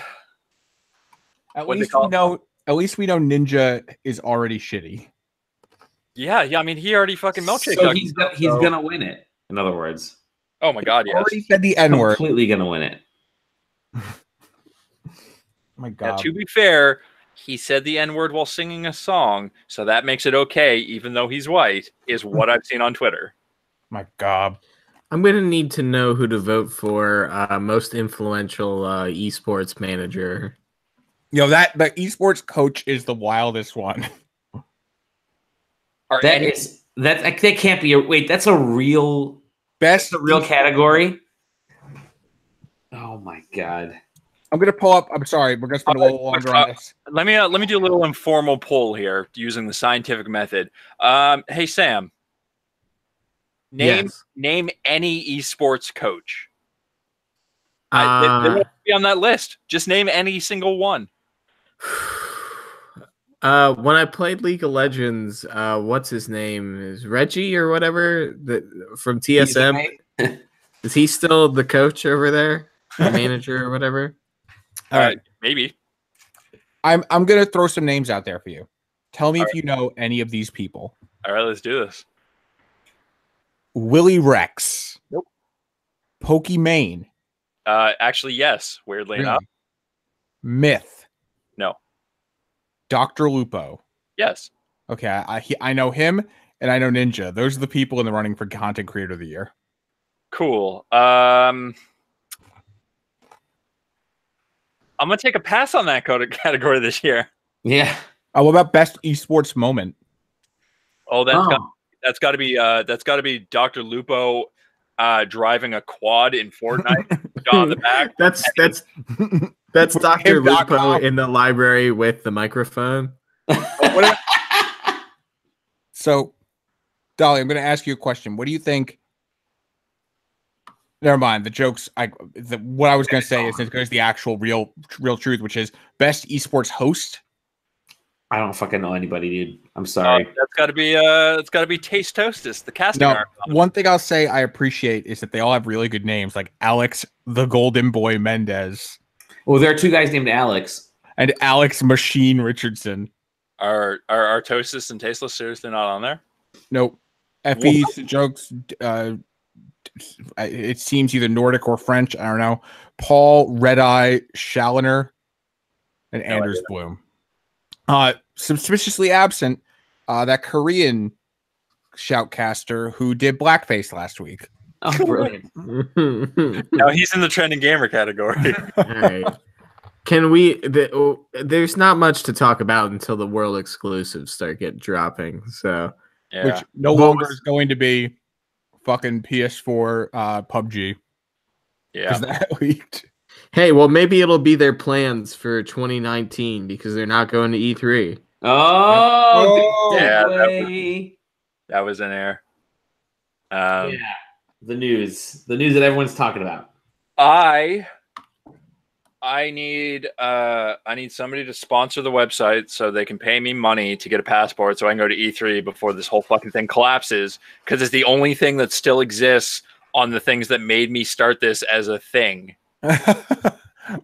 At least we know Ninja is already shitty. Yeah. I mean, he already fucking milkshake. So he's gonna win it. In other words. Oh my god, yes. Already said the N-word. Completely gonna win it. My god. Now, to be fair, he said the N-word while singing a song, so that makes it okay, even though he's white, is what I've seen on Twitter. My god. I'm going to need to know who to vote for most influential esports manager. Yo, the esports coach is the wildest one. That can't be wait, that's a real category. Oh my god. I'm gonna pull up. I'm sorry, we're gonna spend a little longer on this. Let me do a little informal poll here using the scientific method. Hey Sam, name any esports coach. They won't be on that list. Just name any single one. When I played League of Legends, what's his name? Is Reggie or whatever from TSM? Is he still the coach over there, the manager or whatever? All right, maybe. I'm gonna throw some names out there for you. Tell me if you know any of these people. All right, let's do this. Willie Rex. Nope. Pokimane. Actually, yes. Weirdly enough. Myth. No. Dr. Lupo. Yes. Okay, I know him and I know Ninja. Those are the people in the running for Content Creator of the Year. Cool. I'm gonna take a pass on that category this year. Yeah. What about best esports moment? Oh, that's got to be Dr. Lupo driving a quad in Fortnite on the back. That's Dr. Lupo in the library with the microphone. So, Dolly, I'm going to ask you a question. What do you think? Never mind the jokes. What I was going to say is it goes the actual real truth, which is best esports host. I don't fucking know anybody, dude. I'm sorry. That's got to be Taste Toasters, the casting No, arm. one thing I'll say I appreciate is that they all have really good names, like Alex the Golden Boy Mendez Well, there are two guys named Alex. and Alex Machine Richardson. Are Toastus and Tasteless seriously not on there? Nope. Effie's jokes, it seems either Nordic or French. I don't know. Paul Red Eye Challoner and Anders Bloom. Suspiciously absent, that Korean shoutcaster who did blackface last week. Oh, brilliant. No, he's in the trending gamer category. All right. Can we? There's not much to talk about until the world exclusives start dropping. So, Yeah. Which no longer is going to be fucking PS4 PUBG. Yeah. Because that leaked. hey, well, maybe it'll be their plans for 2019 because they're not going to E3. Oh, yeah, segue. that was in air. Yeah, the news that everyone's talking about. I need somebody to sponsor the website so they can pay me money to get a passport so I can go to E3 before this whole fucking thing collapses, because it's the only thing that still exists on the things that made me start this as a thing.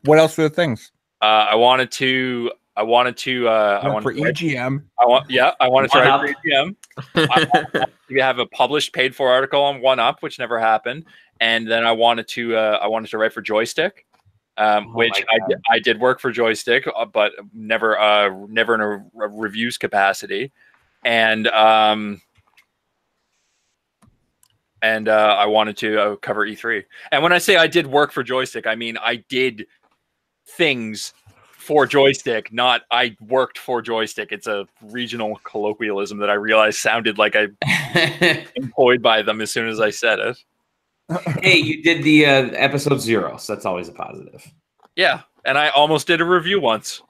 What else are the things? I wanted to for EGM. I wanted to write for EGM. I wanted to have a published paid for article on 1UP, which never happened. And then I wanted to write for Joystick. Which I did work for Joystick, but never in a reviews capacity, and I wanted to cover E3. And when I say I did work for Joystick, I mean I did things for Joystick, not I worked for Joystick. It's a regional colloquialism that I realized sounded like I employed by them as soon as I said it. Hey, you did the episode 0, so that's always a positive. Yeah, and I almost did a review once.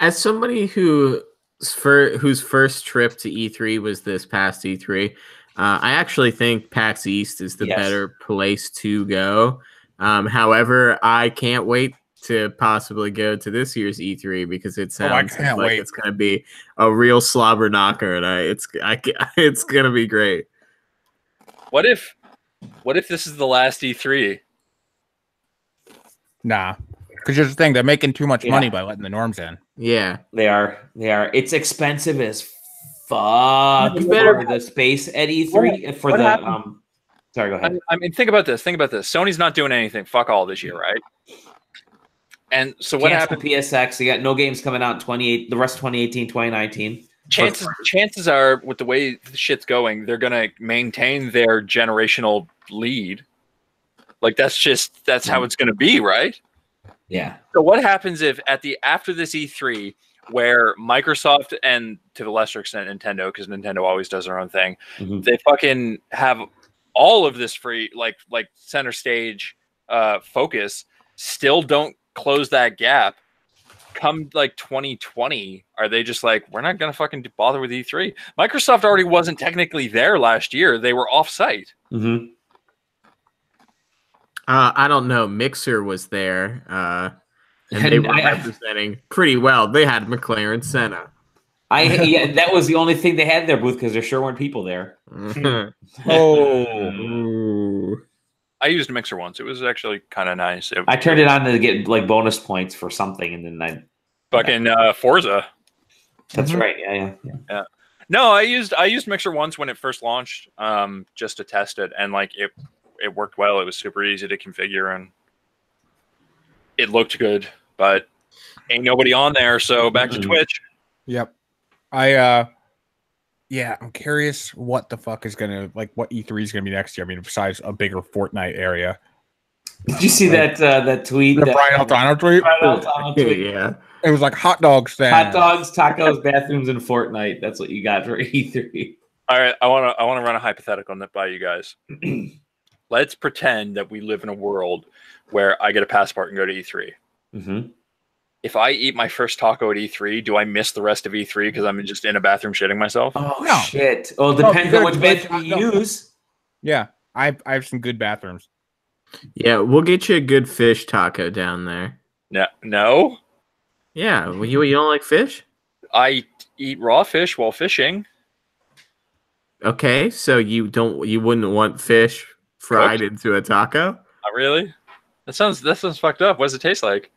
As somebody whose first trip to E3 was this past E3, I actually think PAX East is the better place to go. However, I can't wait to possibly go to this year's E3 because it sounds it's going to be a real slobber knocker, and it's going to be great. What if this is the last E3? Nah, because here's the thing: they're making too much money by letting the norms in. Yeah, they are. It's expensive as fuck for the space at E3 for the. Sorry, go ahead. I mean, think about this. Sony's not doing anything. Fuck all this year, right? And so what happened? PSX. They got no games coming out in the rest of 2018, 2019. Chances are, with the way the shit's going, they're gonna maintain their generational lead. Like that's how it's gonna be, right? Yeah. So what happens if after this E3, where Microsoft and to the lesser extent Nintendo, because Nintendo always does their own thing, they fucking have all of this free like center stage focus, still don't close that gap. Come like 2020, are they just like, we're not gonna fucking bother with E3? Microsoft already wasn't technically there last year; they were off-site. I don't know. Mixer was there, and they were representing pretty well. They had McLaren Senna. That was the only thing they had in their booth because there sure weren't people there. I used Mixer once. It was actually kind of nice. I turned it on to get like bonus points for something, and then I fucking Forza. That's right. Yeah. No, I used Mixer once when it first launched, just to test it, and like it worked well. It was super easy to configure, and it looked good. But ain't nobody on there, so back to Twitch. Yep. I'm curious what the fuck is gonna what E3 is gonna be next year. I mean, besides a bigger Fortnite area. Did you see that tweet? The Brian Altano tweet? Yeah. It was like hot dogs stand. Hot dogs, tacos, bathrooms, and Fortnite. That's what you got for E3. All right, I want to run a hypothetical by you guys. Let's pretend that we live in a world where I get a passport and go to E3. If I eat my first taco at E3, do I miss the rest of E3 because I'm just in a bathroom shitting myself? Oh, no. Shit. Well, it depends on which bathroom you use. Yeah, I have some good bathrooms. Yeah, we'll get you a good fish taco down there. No? Yeah, you don't like fish? I eat raw fish while fishing. Okay, so you wouldn't want fish fried into a taco? Not really. That sounds fucked up. What does it taste like?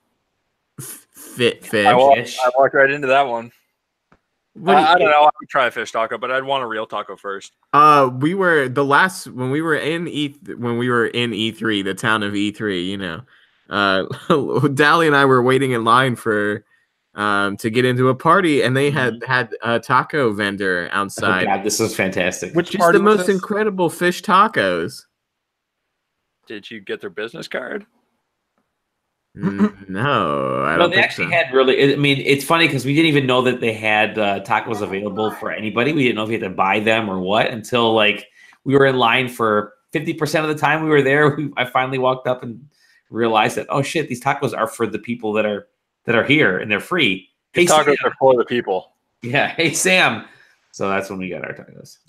Fit fish. I walked right into that one. I don't know. I would try a fish taco, but I'd want a real taco first. When we were in E3, the town of E3, you know, Dally and I were waiting in line for to get into a party, and they had a taco vendor outside. Oh God, this is fantastic. Which is the most incredible fish tacos. Did you get their business card? No, I don't they think actually so. had really. I mean, it's funny because we didn't even know that they had tacos available for anybody. We didn't know if you had to buy them or what until like we were in line for 50% of the time we were there. I finally walked up and realized that, oh shit, these tacos are for the people that are here and they're free. Hey, tacos are for the people. Yeah. Hey Sam. So that's when we got our tacos.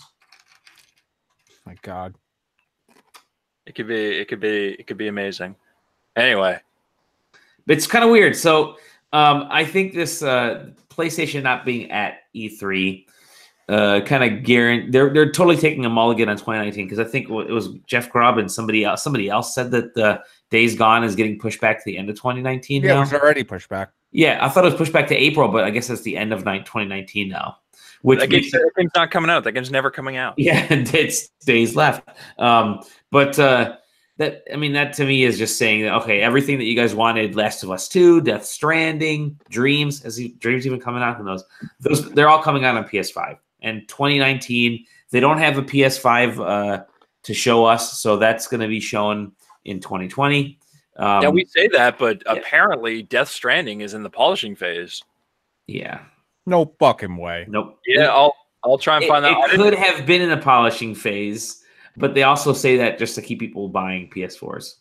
My God. It could be amazing. Anyway. It's kind of weird. So I think this PlayStation not being at E3 kind of guarantee they're totally taking a mulligan on 2019 because I think it was Jeff Grubb and somebody else said that Days Gone is getting pushed back to the end of 2019 Yeah, now. it was already pushed back. Yeah, I thought it was pushed back to April, but I guess that's the end of 2019 now. Which that game's not coming out. That game's never coming out. Yeah, it's days left. That to me is just saying that okay, everything that you guys wanted, Last of Us 2, Death Stranding, Dreams, Dreams even coming out, who knows? They're all coming out on PS5. And 2019, they don't have a PS5 to show us, so that's going to be shown in 2020. Yeah, we say that, but apparently Death Stranding is in the polishing phase. Yeah. No fucking way. Nope. Yeah, I'll try and find that. It could have been in a polishing phase, but they also say that just to keep people buying PS4s.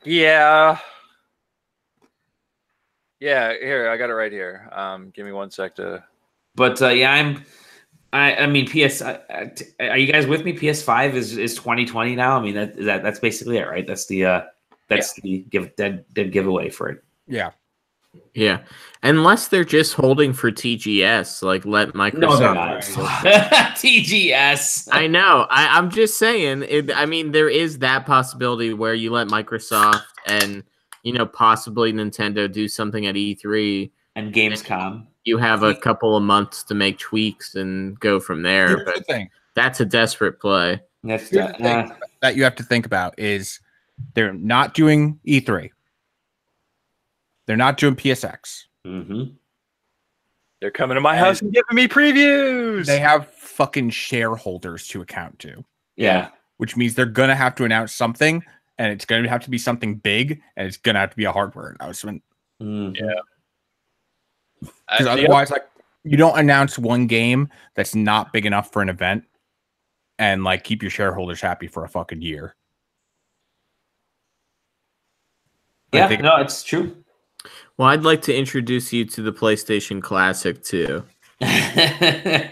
Yeah. Yeah, here, I got it right here. Give me 1 sec to... But yeah, I mean, are you guys with me? PS5 is 2020 now. I mean, that's basically it, right? That's the dead giveaway for it. Yeah. Yeah, unless they're just holding for TGS, like let Microsoft. No, they're not. TGS. I know. I'm just saying. I mean, there is that possibility where you let Microsoft and possibly Nintendo do something at E3 and Gamescom. You have a couple of months to make tweaks and go from there. But that's a desperate play. That's the thing that you have to think about is they're not doing E3. They're not doing PSX. Mm-hmm. They're coming to my house and giving me previews. They have fucking shareholders to account to. Yeah. Which means they're going to have to announce something, and it's going to have to be something big, and it's going to have to be a hardware announcement. Mm-hmm. Yeah. Because otherwise, like, you don't announce one game that's not big enough for an event and, like, keep your shareholders happy for a fucking year. Yeah, no, it's true. Well, I'd like to introduce you to the PlayStation Classic too. I'm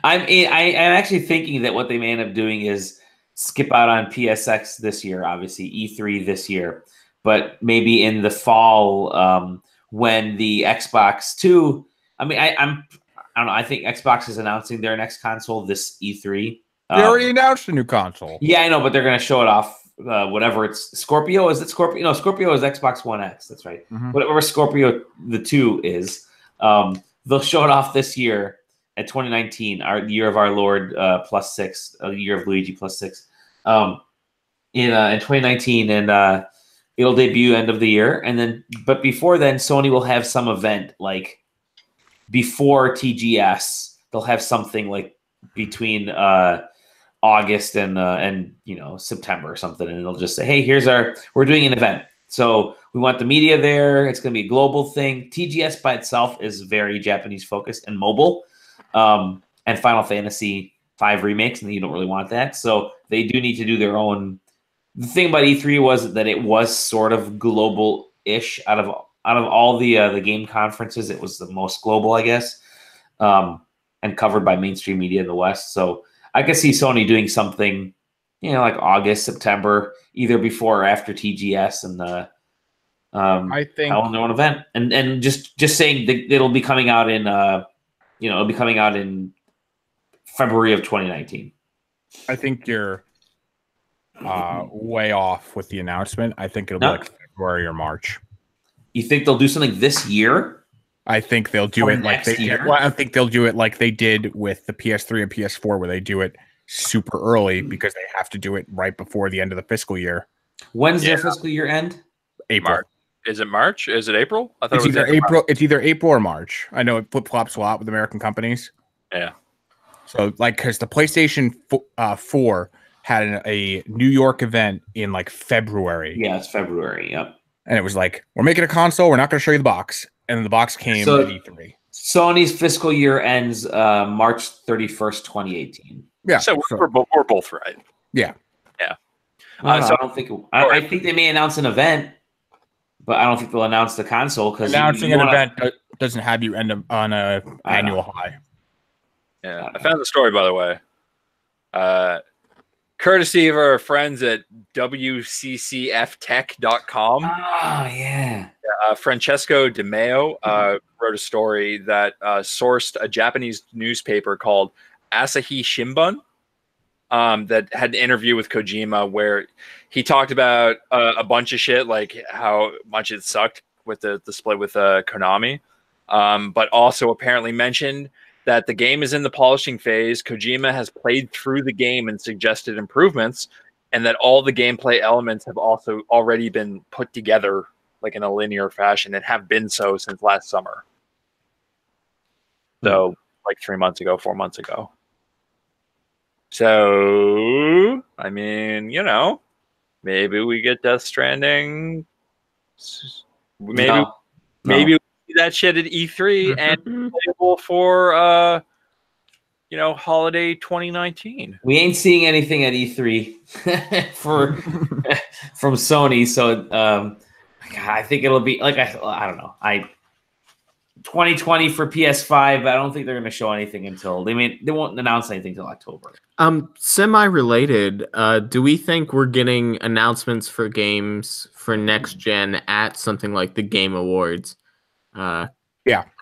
actually thinking that what they may end up doing is skip out on PSX this year, obviously E3 this year, but maybe in the fall when the Xbox 2. I mean, I don't know. I think Xbox is announcing their next console this E3. They already announced a new console. Yeah, I know, but they're going to show it off. Whatever it's Scorpio, is it Scorpio? No, Scorpio is Xbox One X. That's right. Mm-hmm. Whatever Scorpio the 2 is, they'll show it off this year at 2019, our year of our Lord +6, a year of Luigi +6, in 2019, and it'll debut end of the year, and then but before then, Sony will have some event like before TGS. They'll have something like between August and September or something, and it'll just say, hey, we're doing an event, so we want the media there. It's going to be a global thing. TGS by itself is very Japanese focused and mobile, and Final Fantasy V remakes, and you don't really want that, so they do need to do their own. The thing about E3 was that it was sort of global-ish. Out of all the game conferences, it was the most global, I guess, and covered by mainstream media in the West. So I could see Sony doing something, like August, September, either before or after TGS, and I think on their own event, and just saying that it'll be coming out in it'll be coming out in February of 2019. I think you're way off with the announcement. I think it'll be like February or March. You think they'll do something this year? I think they'll do it like they did. Well, I think they'll do it like they did with the PS3 and PS4, where they do it super early because they have to do it right before the end of the fiscal year. When's their fiscal year end? April. March. Is it March? Is it April? I thought It's either April. It's either April or March. I know it flip flops a lot with American companies. Yeah. So because the PlayStation 4 had a New York event in like February. Yeah, it's February. Yep. And it was like, we're making a console. We're not going to show you the box. And the box came at E3. Sony's fiscal year ends March 31st, 2018. Yeah. So we're both right. Yeah. Yeah. So I don't think. I think they may announce an event, but I don't think they'll announce the console because announcing an event doesn't have you end up on a annual high. Yeah. I found the story, by the way. Courtesy of our friends at WCCFtech.com. Oh, yeah. Francesco Di Maio wrote a story that sourced a Japanese newspaper called Asahi Shimbun that had an interview with Kojima where he talked about a bunch of shit, like how much it sucked with the split with Konami, but also apparently mentioned that the game is in the polishing phase. Kojima has played through the game and suggested improvements, and that all the gameplay elements have also already been put together like in a linear fashion and have been so since last summer. So like 4 months ago. So, I mean, maybe we get Death Stranding. Maybe we see that shit at E3 and playable for holiday 2019. We ain't seeing anything at E3 from Sony, so I think it'll be like I don't know. 2020 for PS5. I don't think they're going to show anything until they won't announce anything until October. Semi-related. Do we think we're getting announcements for games for next gen at something like the Game Awards? Yeah.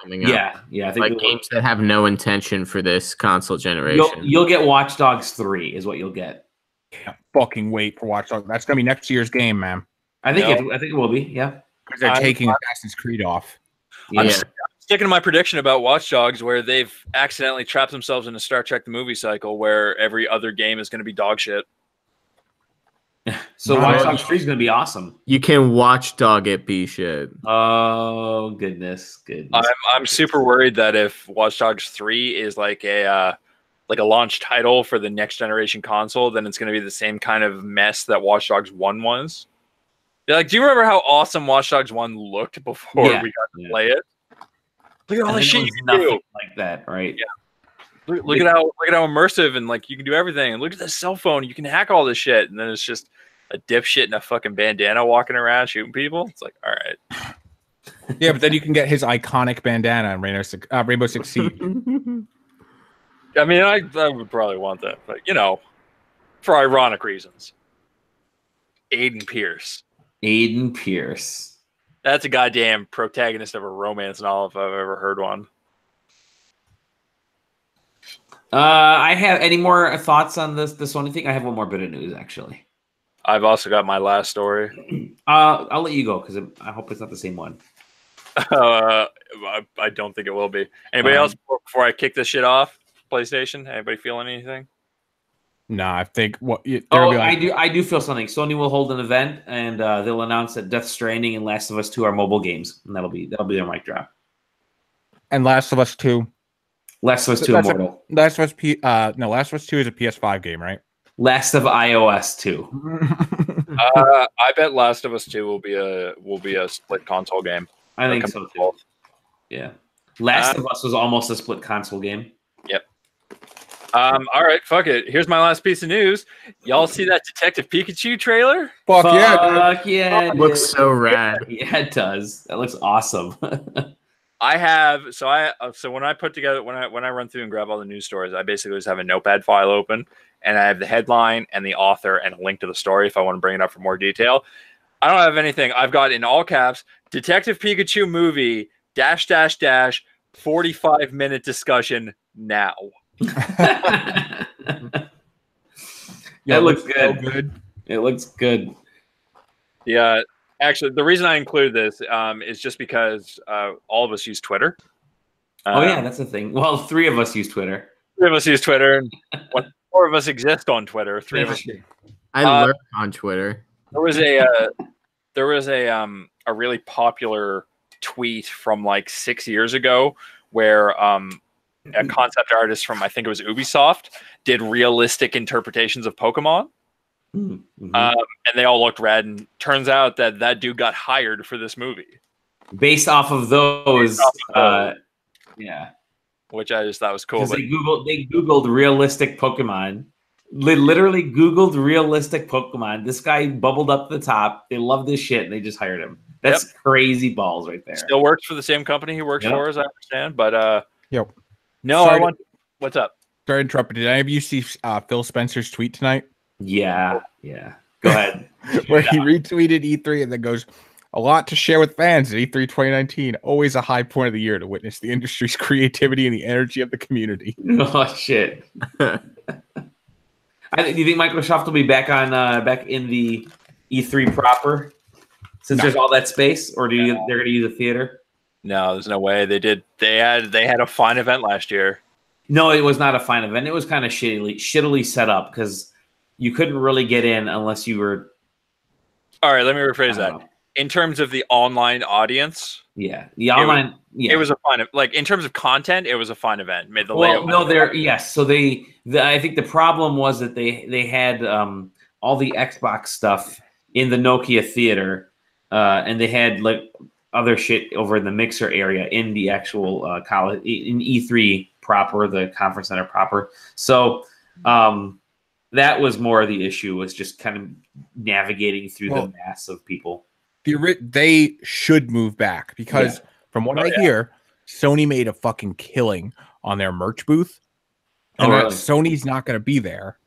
Coming up. Yeah. I think like games that have no intention for this console generation. You'll get Watch Dogs 3 is what you'll get. Yeah, fucking wait for Watch Dogs. That's gonna be next year's game, man. I think it will be. Yeah, because they're taking Assassin's Creed off. I'm sticking to my prediction about Watch Dogs, where they've accidentally trapped themselves in a Star Trek the movie cycle, where every other game is going to be dog shit. So Watch Dogs 3 is going to be awesome. You can watchdog it be shit. Oh goodness. I'm super worried that if Watch Dogs 3 is like a launch title for the next generation console, then it's going to be the same kind of mess that Watch Dogs 1 was. Like, do you remember how awesome Watch Dogs 1 looked before we got to play it? Look at all the shit you can do like that, right? Yeah. Look at how immersive and like you can do everything. And look at the cell phone, you can hack all this shit, and then it's just a dipshit in a fucking bandana walking around shooting people. It's like, all right. Yeah, but then you can get his iconic bandana in Rainbow Six Siege. I mean, I would probably want that, but for ironic reasons. Aiden Pierce. That's a goddamn protagonist of a romance novel if I've ever heard one. I have any more thoughts on the Sony thing? I have one more bit of news, actually. I've also got my last story. I'll let you go because I hope it's not the same one. I don't think it will be. Anybody else before I kick this shit off? PlayStation? Anybody feeling anything? No, I think I do feel something. Sony will hold an event and they'll announce that Death Stranding and Last of Us 2 are mobile games, and that'll be their mic drop. And Last of Us 2. Last of Us 2 Immortal. Last of Us 2 is a PS5 game, right? Last of iOS 2. I bet Last of Us 2 will be a split console game. I think so too. Yeah. Last of Us was almost a split console game. Yep. All right, fuck it. Here's my last piece of news. Y'all see that Detective Pikachu trailer? Fuck yeah. It looks so rad. Yeah, it does. That looks awesome. So when I put together when I run through and grab all the news stories, I basically just have a notepad file open and I have the headline and the author and a link to the story if I want to bring it up for more detail. I don't have anything. I've got in all caps Detective Pikachu movie -- 45-minute discussion now. That looks good. So good. It looks good. Yeah, actually, the reason I include this is just because all of us use Twitter. Oh yeah, that's the thing. Well, 3 of us use Twitter. 3 of us use Twitter, and 4 of us exist on Twitter. 3 of us. I lurk on Twitter. There was a really popular tweet from like 6 years ago where a concept artist from, I think it was Ubisoft, did realistic interpretations of Pokemon. Mm-hmm. And they all looked rad, and turns out that dude got hired for this movie based off of those. Yeah, which I just thought was cool. But they googled realistic Pokemon. Literally googled realistic Pokemon. This guy bubbled up the top. They love this shit, and they just hired him. That's crazy balls right there. Still works for the same company he works for, as I understand. But yep. No, what's up? Sorry to interrupt. Did any of you see Phil Spencer's tweet tonight? Yeah. Go ahead. Where he retweeted E3 and then goes, "A lot to share with fans at E3 2019. Always a high point of the year to witness the industry's creativity and the energy of the community." Oh shit! Do you think Microsoft will be back in the E3 proper since there's all that space, or they're going to use a theater? No, there's no way. They had a fine event last year. No, it was not a fine event. It was kind of shittily set up because you couldn't really get in unless you were. All right, let me rephrase that. In terms of the online audience, the online, it was a fine. Like in terms of content, it was a fine event. Made the layout. No, So I think the problem was that they had all the Xbox stuff in the Nokia theater, and they had like other shit over in the mixer area in the actual college in E3 proper, the conference center proper. So that was more of the issue, was just kind of navigating through the mass of people. They should move back because from what I hear, Sony made a fucking killing on their merch booth. And Sony's not going to be there.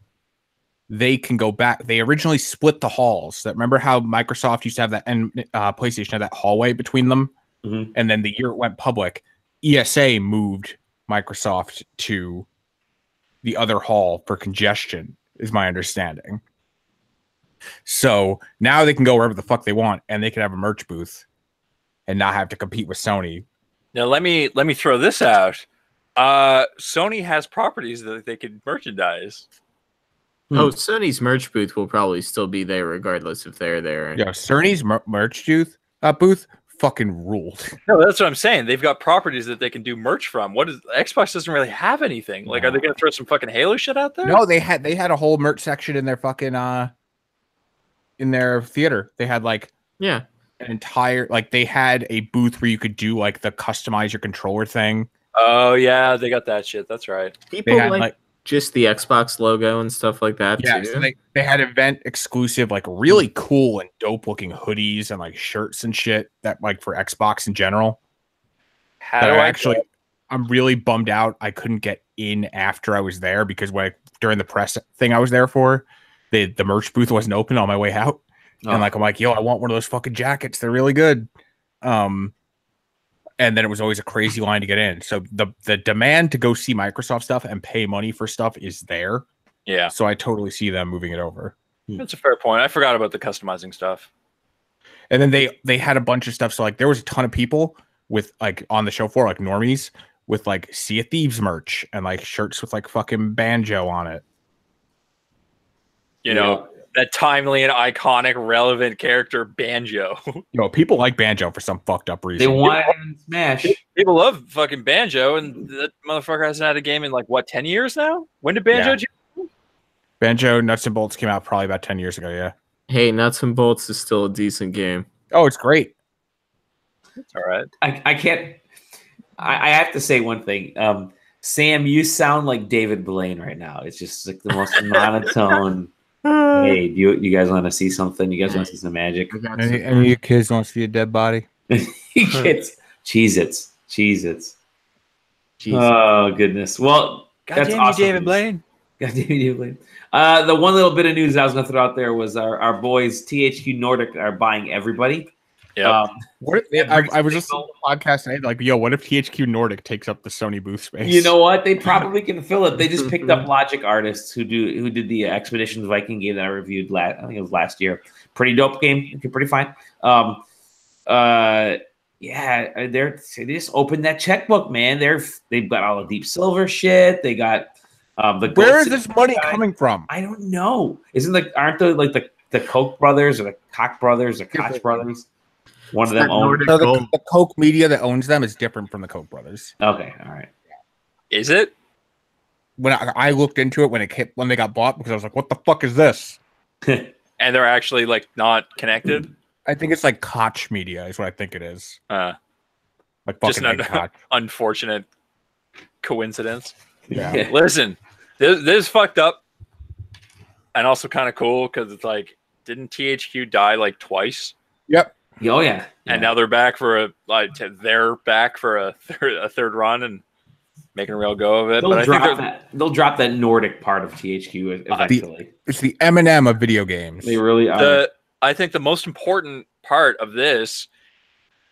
They can go back. They originally split the halls. Remember how Microsoft used to have that, and PlayStation had that hallway between them? Mm-hmm. And then the year it went public, ESA moved Microsoft to the other hall for congestion, is my understanding. So now they can go wherever the fuck they want, and they can have a merch booth and not have to compete with Sony. Now let me throw this out. Sony has properties that they could merchandise. Oh, Sony's merch booth will probably still be there regardless if they're there. Yeah, Sony's merch booth fucking ruled. No, that's what I'm saying. They've got properties that they can do merch from. Xbox doesn't really have anything. Like, are they going to throw some fucking Halo shit out there? No, they had a whole merch section in their fucking in their theater. They had an entire they had a booth where you could do like the customize your controller thing. Oh yeah, they got that shit. That's right. People had, just the Xbox logo and stuff like that. Yeah, too. So they had event exclusive, really cool and dope looking hoodies and shirts and shit that for Xbox in general. I'm really bummed out I couldn't get in after I was there because during the press thing I was there for, the merch booth wasn't open on my way out. Oh. And I'm like, yo, I want one of those fucking jackets. They're really good. And then it was always a crazy line to get in. So the demand to go see Microsoft stuff and pay money for stuff is there. Yeah. So I totally see them moving it over. That's a fair point. I forgot about the customizing stuff. And then they had a bunch of stuff. So there was a ton of people with on the show floor, normies with Sea of Thieves merch and shirts with fucking Banjo on it. You know, that timely and iconic, relevant character, Banjo. People like Banjo for some fucked up reason. They want it in Smash. People love fucking Banjo, and that motherfucker hasn't had a game in 10 years now? When did Banjo? Banjo Nuts and Bolts came out probably about 10 years ago. Yeah. Hey, Nuts and Bolts is still a decent game. Oh, it's great. It's all right. I can't. I have to say one thing. Sam, you sound like David Blaine right now. It's just the most monotone. Hey, do you guys want to see something? You guys want to see some magic? Any of your kids want to see a dead body? Kids, Cheez-Its. Oh goodness. Well, God that's damn awesome. you, David Blaine. The one little bit of news I was going to throw out there was our boys THQ Nordic are buying everybody. Yeah. What I was just on the podcast today, like, yo, what if THQ Nordic takes up the Sony booth space? You know what? They probably can fill it. They just picked up Logic Artists who did the Expeditions Viking game that I reviewed I think it was last year. Pretty dope game. Pretty fine. Yeah, they just opened that checkbook, man. They've got all the Deep Silver shit. They got the. Where is this money coming from? I don't know. Aren't the Koch brothers or the Koch brothers or Koch brothers? One of them owns the Koch media that owns them is different from the Koch brothers. Okay, all right. Is it? When I looked into it when they got bought, because I was like, what the fuck is this? And they're actually like not connected. I think it's like Koch media is what I think it is. Like fucking just an unfortunate coincidence. Yeah. Listen, this is fucked up, and also kind of cool because it's like, didn't THQ die like twice? Yep. Oh yeah. And now they're back for a third run and making a real go of it. They'll drop that Nordic part of THQ eventually. It's the M&M of video games. They really are. I think the most important part of this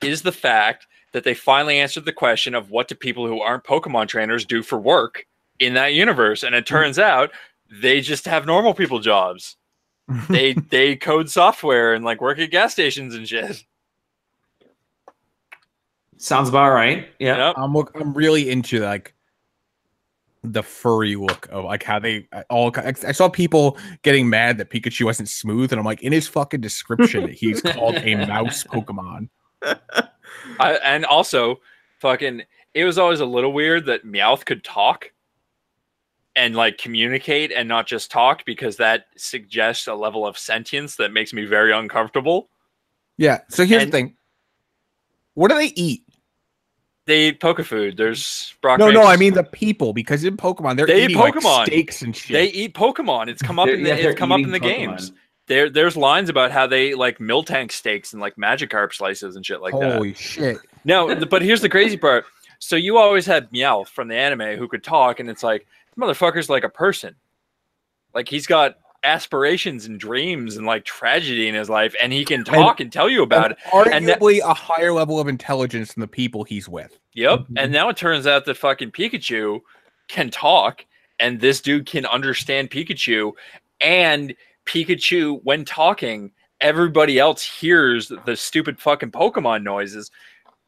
is the fact that they finally answered the question of what do people who aren't Pokemon trainers do for work in that universe, and it turns out they just have normal people jobs. They code software and like work at gas stations and shit. Sounds about right. Yeah. Yep. I'm really into like the furry look of like how they all. I saw people getting mad that Pikachu wasn't smooth, and I'm like, in his fucking description, he's called a mouse Pokemon. And also, it was always a little weird that Meowth could talk and like communicate and not just talk, because that suggests a level of sentience that makes me very uncomfortable. Yeah. So here's the thing. What do they eat? They eat poke food. There's Brock. No, I mean the people, because in Pokemon they're eating Pokemon. Like steaks and shit. They eat Pokemon. It's come up in the games. There's lines about how they like Miltank steaks and like Magikarp slices and shit like that. Holy shit. No, but here's the crazy part. So you always had Meowth from the anime who could talk, and it's like, this motherfucker's like a person. Like he's got aspirations and dreams and like tragedy in his life, and he can talk and tell you about it. Arguably a higher level of intelligence than the people he's with. Yep. And now it turns out that fucking Pikachu can talk, and this dude can understand Pikachu, and Pikachu, when talking, everybody else hears the stupid fucking Pokemon noises,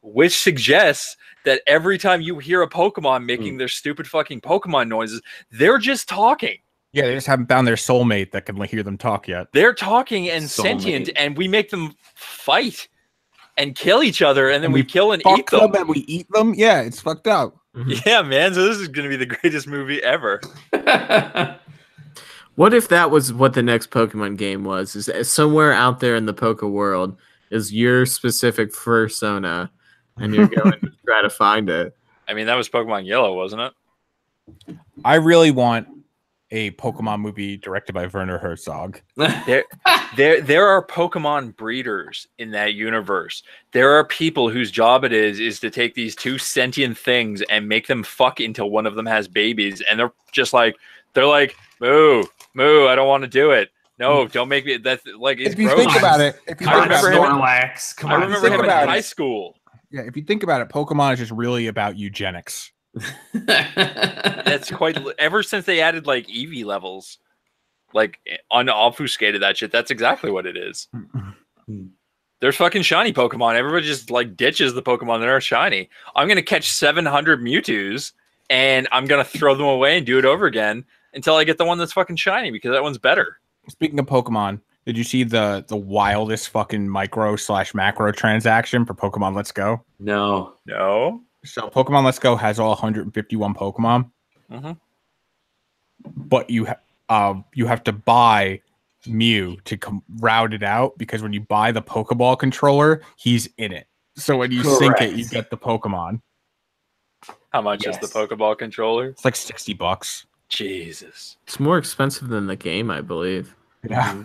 which suggests that every time you hear a Pokemon making their stupid fucking Pokemon noises, they're just talking. Yeah, they just haven't found their soulmate that can hear them talk yet. They're talking and sentient, and we make them fight and kill each other, and then we kill and eat them. And we eat them? Yeah, it's fucked up. Yeah, man. So this is going to be the greatest movie ever. What if that was what the next Pokemon game was? Is somewhere out there in the Poke world is your specific fursona, and you're going to try to find it. I mean, that was Pokemon Yellow, wasn't it? I really want a Pokemon movie directed by Werner Herzog. There are Pokemon breeders in that universe. There are people whose job it is to take these two sentient things and make them fuck until one of them has babies, and they're like, moo, I don't want to do it. No, don't make me. That's like, it's if you gross. think about it, I remember him in high school. Yeah, if you think about it, Pokemon is just really about eugenics. That's quite. Ever since they added like EV levels, like unobfuscated that shit. That's exactly what it is. There's fucking shiny Pokemon. Everybody just like ditches the Pokemon that are shiny. I'm gonna catch 700 Mewtwo's and I'm gonna throw them away and do it over again until I get the one that's fucking shiny, because that one's better. Speaking of Pokemon, did you see the wildest fucking micro/macro transaction for Pokemon Let's Go? No. So Pokemon Let's Go has all 151 Pokemon, but you have to buy Mew to route it out, because when you buy the Pokeball controller, he's in it. So when you sync it, you get the Pokemon. How much is the Pokeball controller? It's like $60. Jesus, it's more expensive than the game, I believe. Yeah,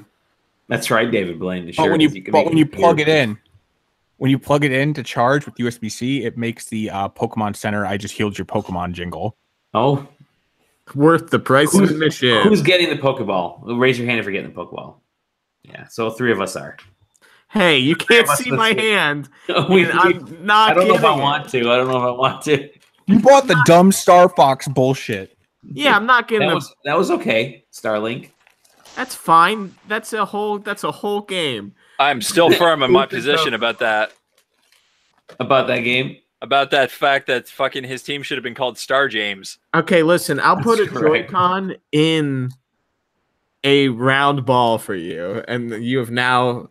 that's right, David Blaine. But when you plug it in. When you plug it in to charge with USB-C, it makes the Pokemon Center "I just healed your Pokemon" jingle. Oh, Worth the price of admission. Who's getting the Pokeball? Raise your hand if you're getting the Pokeball. Yeah, so 3 of us are. Hey, you can't see my hand. I'm not. I don't know if I want to. I don't know if I want to. You bought the dumb Star Fox bullshit. Yeah, I'm not getting that was okay. Starlink. That's fine. That's a whole game. I'm still firm in my position about that. About that game? About that fact that fucking his team should have been called Star James. Okay, listen, I'll put a Joy-Con in a round ball for you, and you have now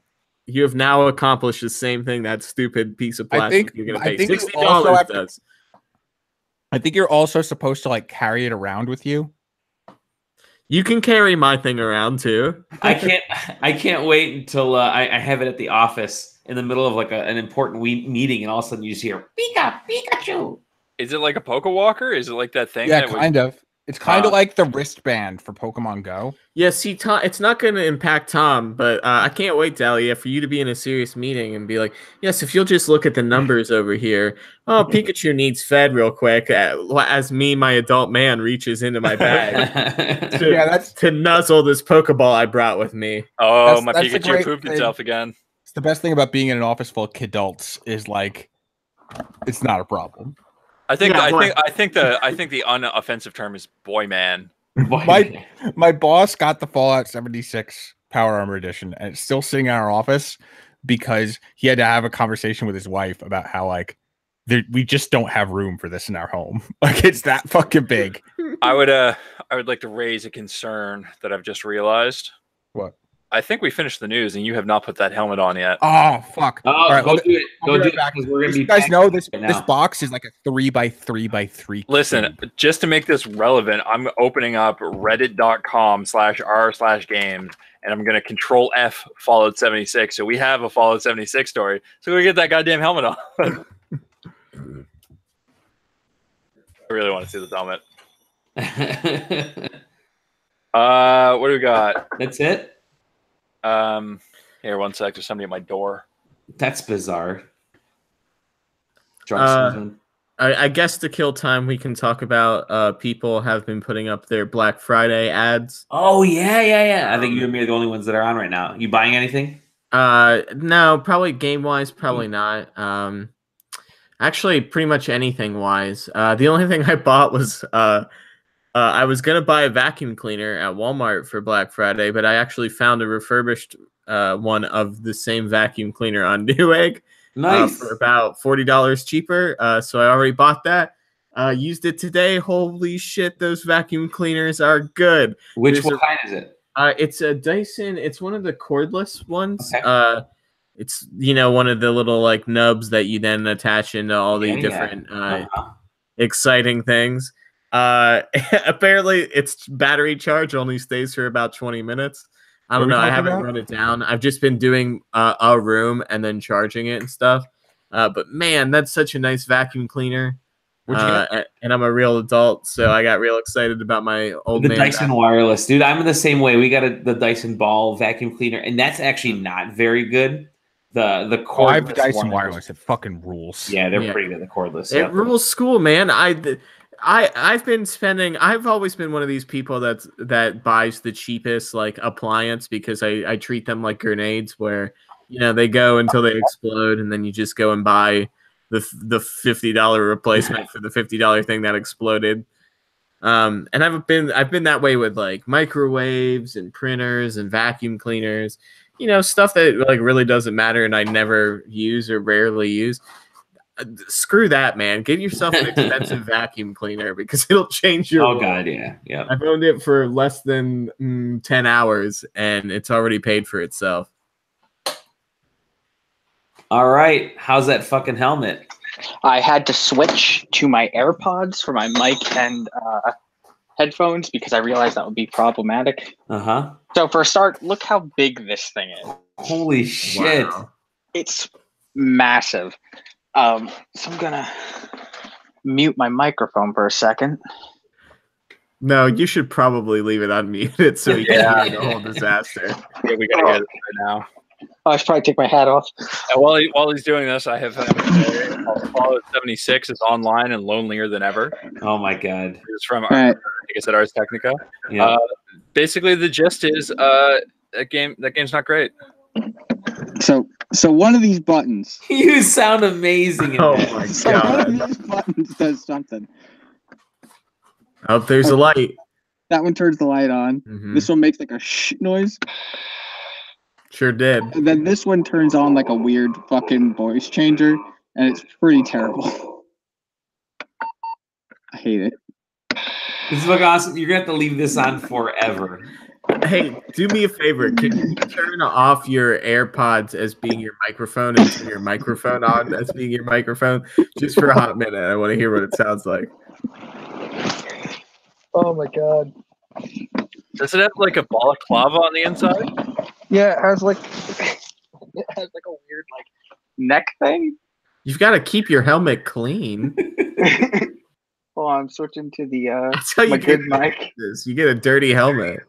accomplished the same thing that stupid piece of plastic you're gonna pay $60. I think you're also supposed to like carry it around with you. You can carry my thing around too. I can't wait until I have it at the office in the middle of like an important meeting, and all of a sudden you just hear Pikachu. Is it like a Poke Walker? Is it like that thing? Yeah, kind of. It's kind of like the wristband for Pokemon Go. Yeah, see, Tom, it's not going to impact Tom, but I can't wait, Dahlia, for you to be in a serious meeting and be like, yes, if you'll just look at the numbers over here. Oh, Pikachu needs fed real quick as me, my adult man, reaches into my bag to nuzzle this Pokeball I brought with me. Oh, my Pikachu pooped itself again. It's the best thing about being in an office full of kidults is like, it's not a problem. I think the unoffensive term is boy man. My boss got the Fallout 76 Power Armor Edition, and it's still sitting in our office because he had to have a conversation with his wife about how like we just don't have room for this in our home. Like it's that fucking big. I would like to raise a concern that I've just realized. What? I think we finished the news, and you have not put that helmet on yet. Oh fuck! All right, go do it. Go do it back. You guys know this box is like a 3x3x3. Listen, just to make this relevant, I'm opening up reddit.com/r/games, and I'm going to Control F Fallout 76. So we have a Fallout 76 story. So we get that goddamn helmet on. I really want to see this helmet. What do we got? That's it. Here, 1 sec. There's somebody at my door. That's bizarre. I guess to kill time, we can talk about people have been putting up their Black Friday ads. Oh yeah. I think you and me are the only ones that are on right now. You buying anything? No, probably game wise, probably not. Actually, pretty much anything wise. The only thing I bought was I was going to buy a vacuum cleaner at Walmart for Black Friday, but I actually found a refurbished one of the same vacuum cleaner on Newegg. Nice. For about $40 cheaper. So I already bought that. Used it today. Holy shit, those vacuum cleaners are good. What kind is it? It's a Dyson. It's one of the cordless ones. Okay. It's, one of the little like nubs that you then attach into all the different exciting things. Apparently its battery charge only stays for about 20 minutes. I don't know. I haven't run it down. I've just been doing a room and then charging it and stuff. But man, that's such a nice vacuum cleaner. And I'm a real adult, so I got real excited about my old man. Dyson wireless, dude. I'm in the same way. We got the Dyson Ball vacuum cleaner, and that's actually not very good. The cordless. I have Dyson wireless. It fucking rules. Yeah, they're pretty good. The cordless. It rules school, man. I've been spending. I've always been one of these people that buys the cheapest like appliance because I treat them like grenades, where they go until they explode, and then you just go and buy the $50 replacement for the $50 thing that exploded. And I've been that way with like microwaves and printers and vacuum cleaners, stuff that like really doesn't matter and I never use or rarely use. Screw that, man. Get yourself an expensive vacuum cleaner because it'll change your world. God, yeah. I've owned it for less than 10 hours and it's already paid for itself. All right. How's that fucking helmet? I had to switch to my AirPods for my mic and headphones because I realized that would be problematic. So for a start, look how big this thing is. Holy shit. Wow. It's massive. So I'm gonna mute my microphone for a second. No, you should probably leave it unmuted so you can hear the whole disaster. Yeah, we gotta hear this right now. I should probably take my hat off. And while he's doing this, I have Fallout 76 is online and lonelier than ever. Oh my god! It's from think I said Ars Technica. Yeah. Basically, the gist is that game's not great. So one of these buttons. You sound amazing. Oh my So god! one of these buttons does something. Oh, there's a light. That one turns the light on. Mhm. This one makes like a shh noise. Sure did. And then this one turns on like a weird fucking voice changer, and it's pretty terrible. I hate it. This is fucking awesome. You're gonna have to leave this on forever. Hey, do me a favor. Can you turn off your AirPods as being your microphone and turn your microphone on as being your microphone? Just for a hot minute. I want to hear what it sounds like. Oh my god! Does it have like a balaclava on the inside? Yeah, it has like a weird like neck thing. You've got to keep your helmet clean. Oh, I'm switching to the That's how you my get good mic. this. You get a dirty helmet.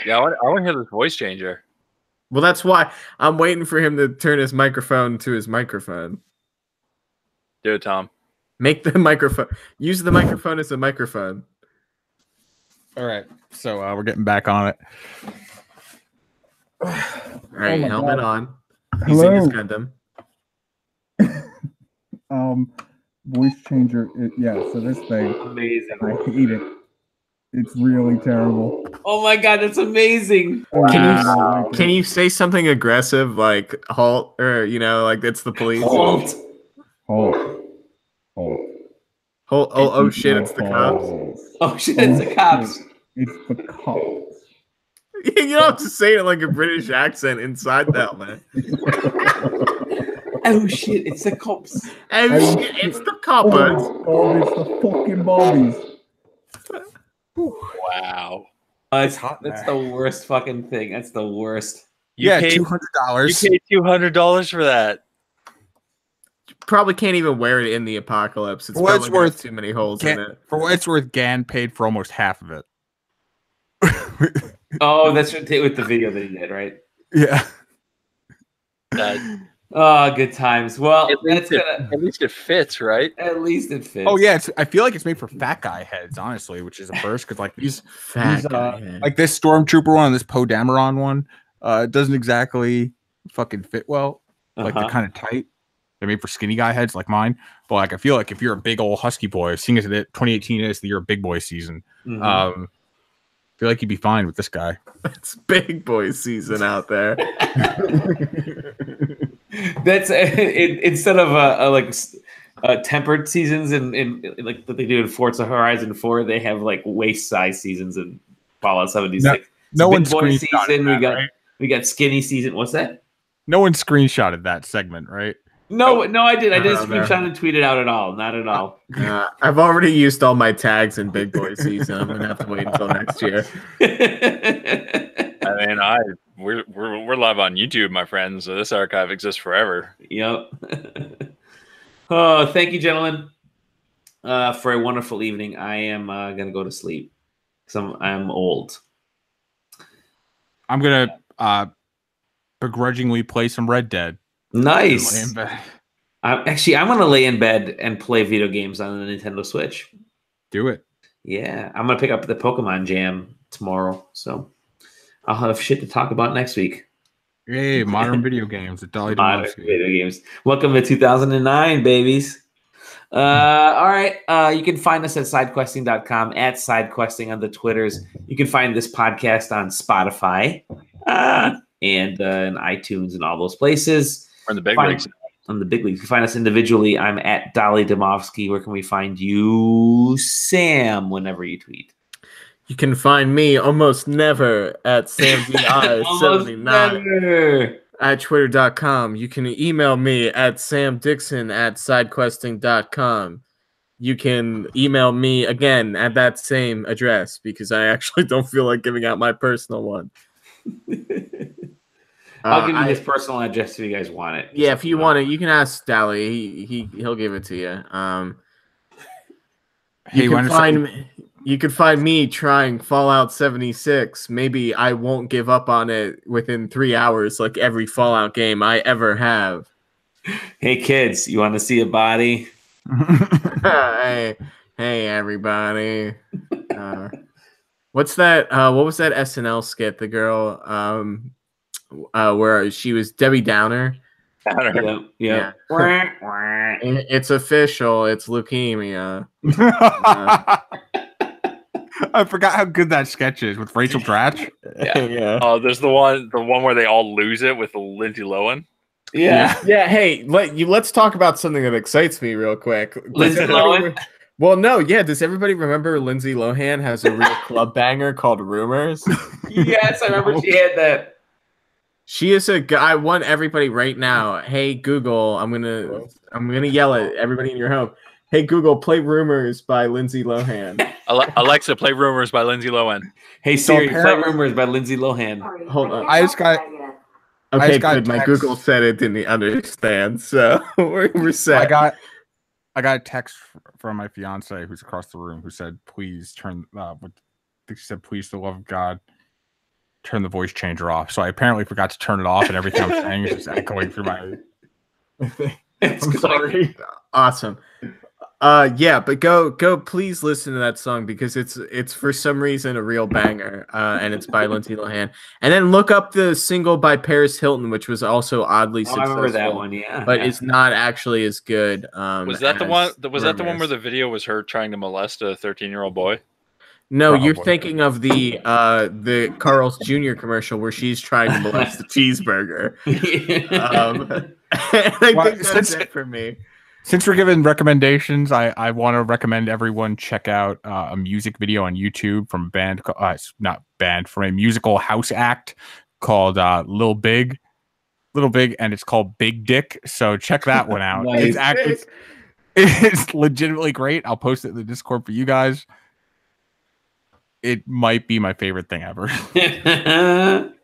Yeah, I want to hear this voice changer. Well, that's why I'm waiting for him to turn his microphone to his microphone. Do it, Tom. Make the microphone. Use the microphone as a microphone. All right, so we're getting back on it. All right, my helmet God. on. Hello. Using his Gundam. Voice changer. So this thing, Amazing. I hate it. It's really terrible. Oh my god, that's amazing. Can you say something aggressive like halt or like it's the police? Halt. Halt. Oh shit, it's the cops. Oh shit, it's the cops. It's the cops. You don't have to say it like a British accent inside the helmet. Oh shit, it's the cops. Oh shit, it's the coppers. Oh, it's the fucking Barbies. Wow. It's hot. That's the worst fucking thing. That's the worst. Yeah, paid- $200. You paid $200 for that. Probably can't even wear it in the apocalypse. It's For what probably it's got worth, too many holes in it. For what it's worth, Gan paid for almost half of it. Oh, that's with the video that he did, right? Yeah. Oh, good times. Well, At least it fits, right? At least it fits. Oh yeah, I feel like it's made for fat guy heads, honestly, which is a first because like these like this Stormtrooper one and this Poe Dameron one, it doesn't exactly fucking fit well. Like they're kind of tight. They're made for skinny guy heads like mine. But like I feel like if you're a big old husky boy, seeing as 2018 is the year of big boy season, I feel like you'd be fine with this guy. It's big boy season out there. That's instead of tempered seasons in like that they do in Forza Horizon 4, they have like waist size seasons in Fallout 76. No big one's boy season. that, We got skinny season. What's that? No one screenshotted that segment, right? No, I did. I didn't screenshot and tweet it out at all. Not at all. I've already used all my tags in big boy season. I'm gonna have to wait until next year. I mean, we're live on YouTube, my friends. So this archive exists forever. Yep. Oh, thank you, gentlemen, for a wonderful evening. I am gonna go to sleep because I'm old. I'm gonna begrudgingly play some Red Dead. Nice. I'm gonna lay in bed and play video games on the Nintendo Switch. Do it. Yeah, I'm gonna pick up the Pokemon Jam tomorrow, so I'll have shit to talk about next week. Hey, modern video games at Dolly Modern Domofsky. video games. Welcome to 2009, babies. All right. You can find us at sidequesting.com, at sidequesting on the Twitters. You can find this podcast on Spotify and in iTunes and all those places. Or in the big leagues. On the big leagues. You can find us individually. I'm at Dolly Domofsky. Where can we find you, Sam, whenever you tweet? You can find me almost never at SamDI79 at twitter.com. You can email me at samdixon@sidequesting.com. You can email me again at that same address because I actually don't feel like giving out my personal one. I'll give you his personal address if you guys want it. Yeah, if you want it, you can ask Dally. He'll give it to you. You can find me trying Fallout 76. Maybe I won't give up on it within 3 hours, like every Fallout game I ever have. Hey kids, you want to see a body? hey, Hey everybody. What's that? What was that SNL skit? The girl, where she was Debbie Downer. Yeah. It's official. It's leukemia. I forgot how good that sketch is with Rachel Dratch. Yeah. Oh, there's the one where they all lose it with Lindsay Lohan. Yeah. Hey, let's talk about something that excites me real quick. Lindsay Lohan. Well, no, yeah. Does everybody remember Lindsay Lohan has a real club banger called Rumors? Yes, I remember she had that. She is a guy. I want everybody right now. Hey Google, I'm gonna yell at everybody in your home. Hey Google, play Rumors by Lindsay Lohan. Alexa, play Rumors by Lindsay Lohan. Hey Siri, play Rumors by Lindsay Lohan. Hold on. Okay, good. My Google said it didn't understand, so we're set. I got a text from my fiance who's across the room who said, "Please turn." She said, "Please, for the love of God, turn the voice changer off." So I apparently forgot to turn it off, and everything I'm saying is just echoing through my. I'm sorry. Awesome. Yeah, but go please listen to that song because it's for some reason a real banger, and it's by Lindsay Lohan. And then look up the single by Paris Hilton, which was also oddly successful. I remember that one, yeah. But it's not actually as good. Was that the one? Was that the one where the video was her trying to molest a 13-year-old boy? No, you're thinking of the Carl's Jr. commercial where she's trying to molest the cheeseburger. I think that's it for me. Since we're giving recommendations, I want to recommend everyone check out a music video on YouTube from from a musical house act called Little Big, and it's called Big Dick. So check that one out. Nice. It's legitimately great. I'll post it in the Discord for you guys. It might be my favorite thing ever.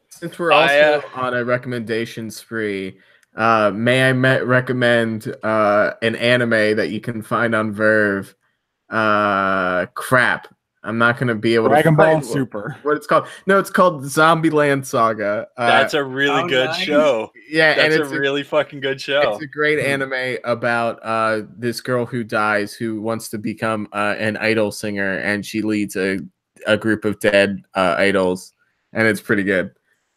Since we're also on a recommendation spree, may I recommend an anime that you can find on Verve? Crap. I'm not going to be able Dragon to find Ball Super. What it's called. No, it's called Zombieland Saga. That's a really good show. Yeah, that's a really fucking good show. It's a great anime about this girl who dies who wants to become an idol singer, and she leads a group of dead idols, and it's pretty good.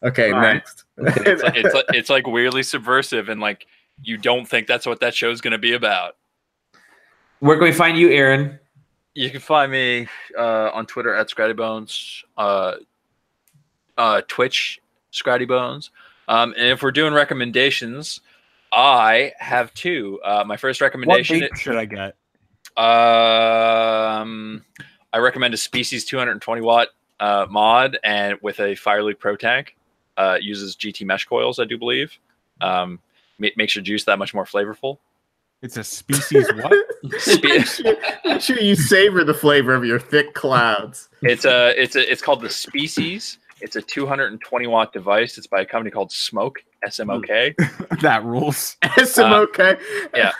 Okay, next. It's like weirdly subversive, and like you don't think that's what that show's going to be about. Where can we find you, Aaron? You can find me on Twitter at ScrattyBones, Twitch ScrattyBones, and if we're doing recommendations, I have two. My first recommendation. What vape should I get? I recommend a Species 220 watt mod and with a Fireleak Pro tank. Uses GT mesh coils, I do believe. Makes your juice that much more flavorful. It's a Species what? Make sure you savor the flavor of your thick clouds. It's called the Species. It's a 220 watt device. It's by a company called Smoke, SMOK. That rules. SMOK. Yeah.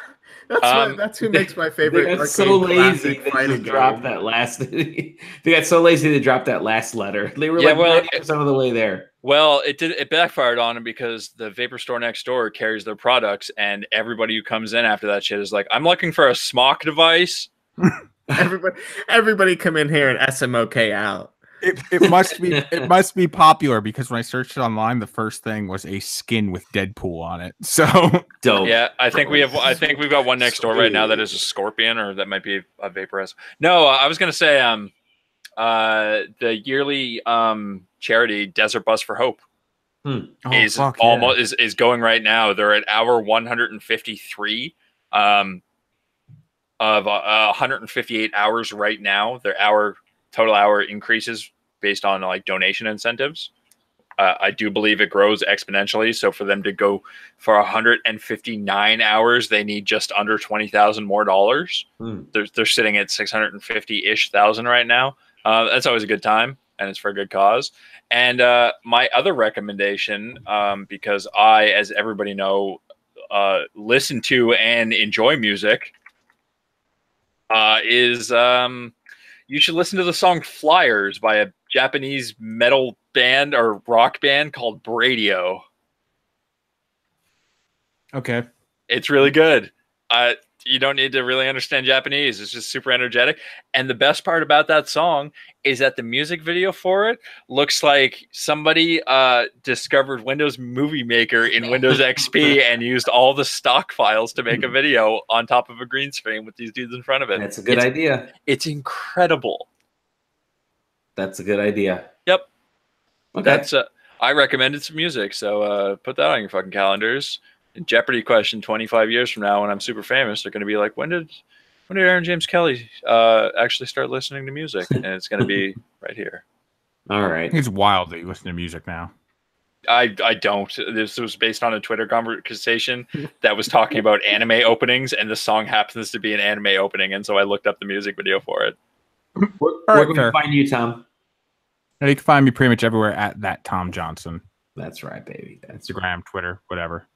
That's who makes my favorite. They got so lazy they dropped that last. They got so lazy to drop that last letter. They were 90% of the way there. Well, it backfired on them because the vapor store next door carries their products, and everybody who comes in after that shit is like, "I'm looking for a SMOK device." Everybody come in here and SMOK out. It must be popular because when I searched it online, the first thing was a skin with Deadpool on it. So dope. Yeah, I think we've got one next door right now that is a scorpion, or that might be a vaporizer. No, I was gonna say the yearly charity Desert Bus for Hope is going right now. They're at hour 153 of 158 hours right now. Their total hour increases based on like donation incentives. I do believe it grows exponentially. So for them to go for 159 hours, they need just under $20,000 more dollars. They're sitting at 650-ish thousand right now. That's always a good time, and it's for a good cause. And my other recommendation, because I, as everybody know, listen to and enjoy music, is you should listen to the song Flyers by a Japanese metal band or rock band called Bradio. Okay. It's really good. you don't need to really understand Japanese. It's just super energetic. And the best part about that song is that the music video for it looks like somebody discovered Windows Movie Maker in Windows XP and used all the stock files to make a video on top of a green screen with these dudes in front of it. That's a good idea. It's incredible. That's a good idea. Yep. Okay. That's I recommended some music, so put that on your fucking calendars. Jeopardy question 25 years from now when I'm super famous, they're going to be like, when did Aaron James Kelly actually start listening to music? And it's going to be right here. All right. It's wild that you listen to music now. I don't. This was based on a Twitter conversation that was talking about anime openings, and the song happens to be an anime opening, and so I looked up the music video for it. Where can we find you, Tom? And you can find me pretty much everywhere at that Tom Johnson. That's right, baby. That's Instagram, Twitter, whatever.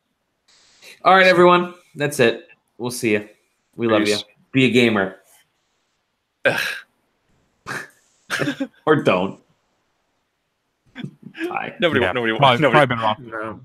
All right, everyone. That's it. We'll see you. We love you. Be a gamer. Or don't. Bye. Nobody. Probably been off. No.